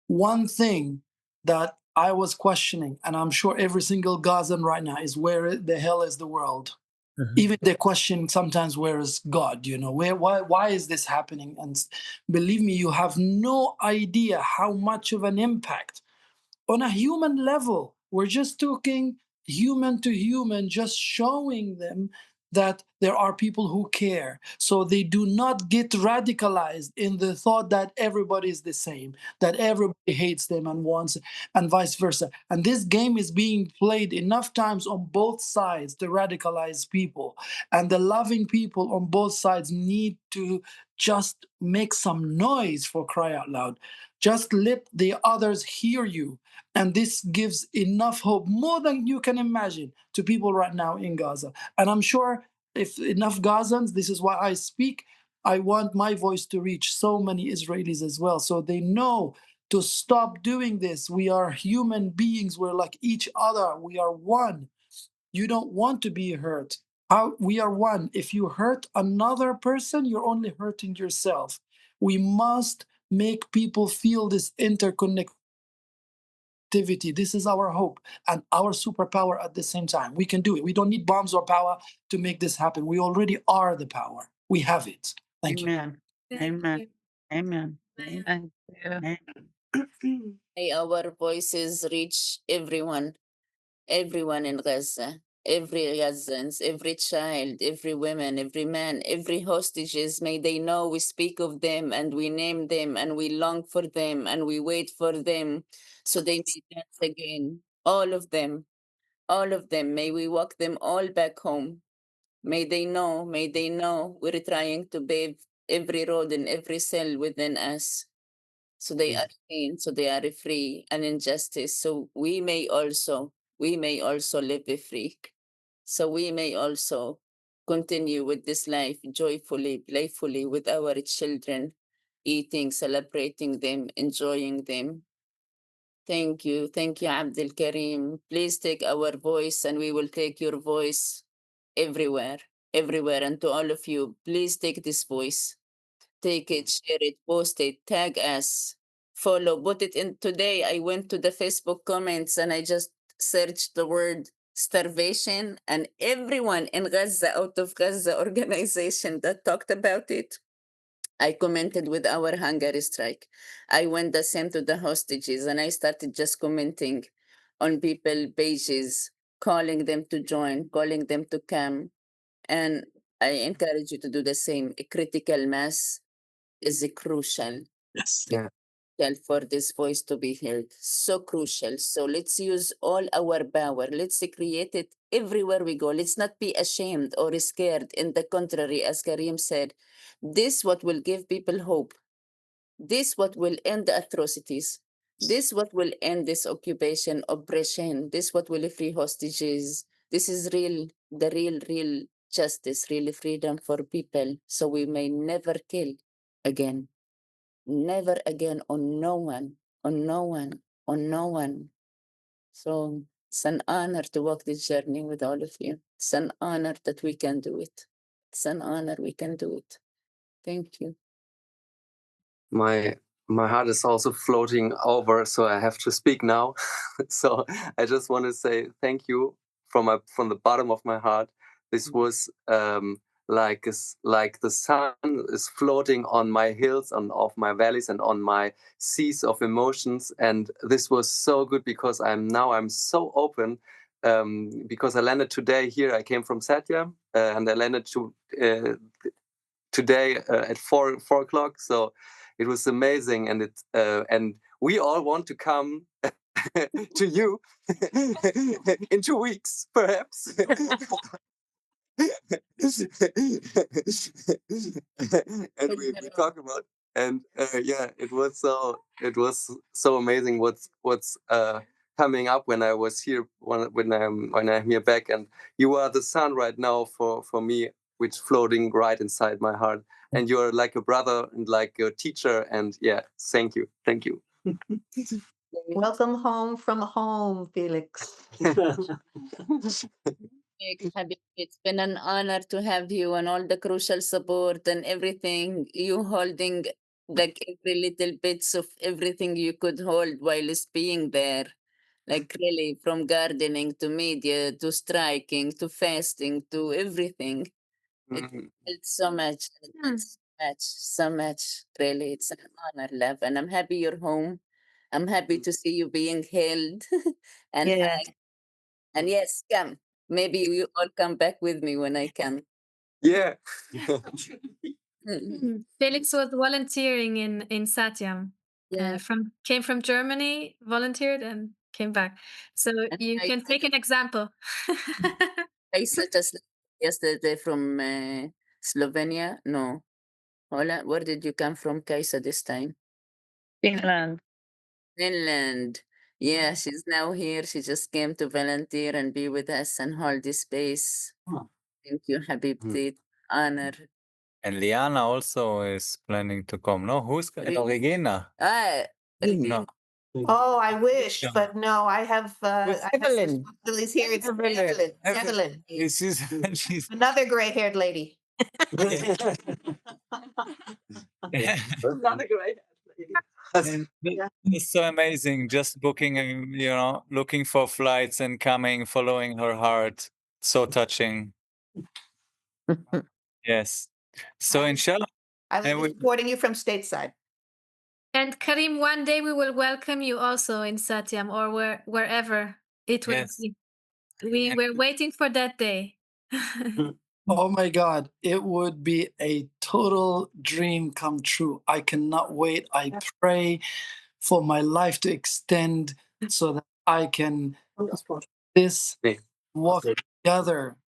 S4: One thing that I was questioning, and I'm sure every single Gazan right now, is where the hell is the world? Even they question sometimes, where is God? You know, why is this happening? And believe me, you have no idea how much of an impact on a human level. We're just talking human to human, just showing them that there are people who care. So they do not get radicalized in the thought that everybody is the same, that everybody hates them and wants, and vice versa. And this game is being played enough times on both sides to radicalize people. And the loving people on both sides need to just make some noise, for cry out loud. Just let the others hear you. And this gives enough hope, more than you can imagine, to people right now in Gaza. And I'm sure if enough Gazans, this is why I speak, I want my voice to reach so many Israelis as well, so they know to stop doing this. We are human beings. We're like each other. We are one. You don't want to be hurt. We are one. If you hurt another person, you're only hurting yourself. We must make people feel this interconnectivity. This is our hope and our superpower at the same time. We can do it. We don't need bombs or power to make this happen. We already are the power. We have it. Thank you.
S11: Amen. Amen. Amen.
S13: Thank you.
S2: May our voices reach everyone in Gaza, every Gazans, every child, every woman, every man, every hostages. May they know we speak of them and we name them and we long for them and we wait for them so they may dance again. All of them, all of them. May we walk them all back home. May they know we're trying to bathe every road and every cell within us. So they are seen, so they are free, and injustice. So we may also live free. So we may also continue with this life joyfully, playfully with our children, eating, celebrating them, enjoying them. Thank you, Abdul-Karim. Please take our voice and we will take your voice everywhere. And to all of you, please take this voice. Take it, share it, post it, tag us, follow. Put it in today. I went to the Facebook comments and I just searched the word starvation, and everyone in Gaza, out of Gaza organization that talked about it, I commented with our hunger strike. I went the same to the hostages, and I started just commenting on people pages, calling them to join, calling them to come. And I encourage you to do the same. A critical mass is crucial.
S4: Yes.
S5: Yeah.
S2: For this voice to be heard. So crucial. So let's use all our power. Let's create it everywhere we go. Let's not be ashamed or scared. In the contrary, as Karim said, this what will give people hope. This what will end the atrocities. This what will end this occupation, oppression. This what will free hostages. This is the real justice, real freedom for people. So we may never kill again. Never again, on no one, on no one, on no one. So it's an honor to walk this journey with all of you. It's an honor that we can do it. It's an honor we can do it. Thank you.
S5: My heart is also floating over, so I have to speak now. So I just want to say thank you from the bottom of my heart. This was like the sun is floating on my hills, on off my valleys, and on my seas of emotions. And this was so good because I'm so open. Because I landed today here. I came from SATYAM, and I landed today at 4 o'clock. So it was amazing, and we all want to come to you in 2 weeks, perhaps. And we talk about, and yeah, it was so amazing what's coming up when I was here, when I'm here back, and you are the sun right now for me, which floating right inside my heart, and you're like a brother and like a teacher, and yeah, thank you.
S11: Welcome home from home, Felix.
S2: It's been an honor to have you and all the crucial support and everything. You holding like every little bits of everything you could hold while being there. Like really, from gardening to media to striking to fasting to everything. It's so much. It's so much. Really, it's an honor, love. And I'm happy you're home. I'm happy to see you being held. and
S11: Yeah.
S2: and yes, come. Maybe you all come back with me when I come.
S5: Yeah.
S3: Felix was volunteering in SATYAM.
S2: Yeah.
S3: Came from Germany, volunteered, and came back. So
S2: And
S3: you can take an example.
S2: I just yesterday from Slovenia. No, Holland. Where did you come from, Kaisa, this time?
S13: Finland.
S2: Finland. Yeah, she's now here. She just came to volunteer and be with us and hold this space. Thank you, Habibti. Honor.
S1: And Liana also is planning to come. No, who's no, Regina? No.
S11: Oh, I wish,
S1: Yeah.
S11: but no, I have
S12: Evelyn.
S11: responsibilities here. It's Evelyn. Evelyn.
S1: She's
S11: Another gray-haired lady.
S5: Another great.
S1: and it's so amazing. Just booking, looking for flights and coming, following her heart. So touching. Yes. So inshallah,
S11: I will be supporting you from stateside.
S3: And Karim, one day we will welcome you also in Satyam or wherever it will
S1: yes.
S3: be. We're waiting for that day.
S4: Oh my God, it would be a total dream come true. I cannot wait. I pray for my life to extend so that I can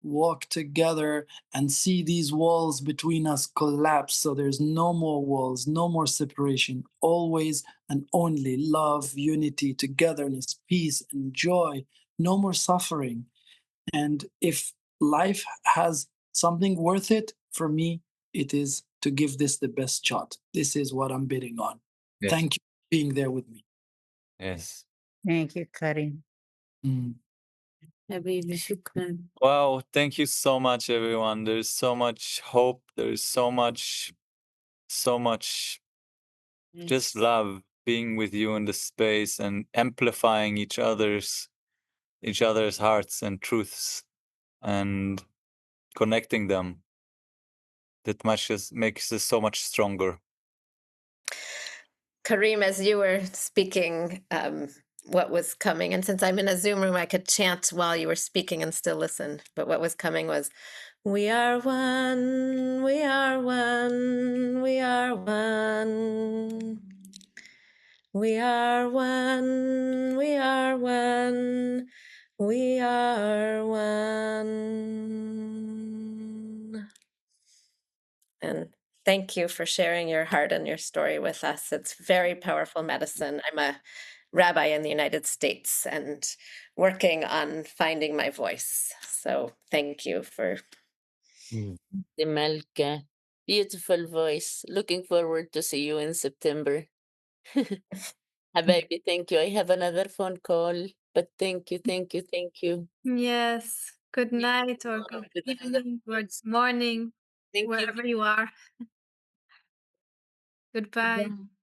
S4: walk together and see these walls between us collapse. So there's no more walls, no more separation, always and only love, unity, togetherness, peace, and joy, no more suffering. And if life has something worth it, for me, it is to give this the best shot. This is what I'm bidding on.
S1: Yes.
S4: Thank you for being there with me.
S1: Yes.
S11: Thank you, Karim.
S1: Wow, thank you so much, everyone. There's so much hope. There's so much just love. being with you in this space and amplifying each other's hearts and truths and connecting them. That makes us so much stronger.
S10: Karim, as you were speaking, what was coming, and since I'm in a Zoom room, I could chant while you were speaking and still listen. But what was coming was, we are one, we are one, we are one. We are one, we are one, we are one. And thank you for sharing your heart and your story with us. It's very powerful medicine. I'm a rabbi in the United States and working on finding my voice. So thank you for
S2: Malka, beautiful voice. Looking forward to see you in September. Habibi, thank you. I have another phone call, but thank you, thank you, thank you.
S3: Yes. Good night or good evening or morning,
S2: Thank you.
S3: wherever you are. Goodbye.
S2: Bye.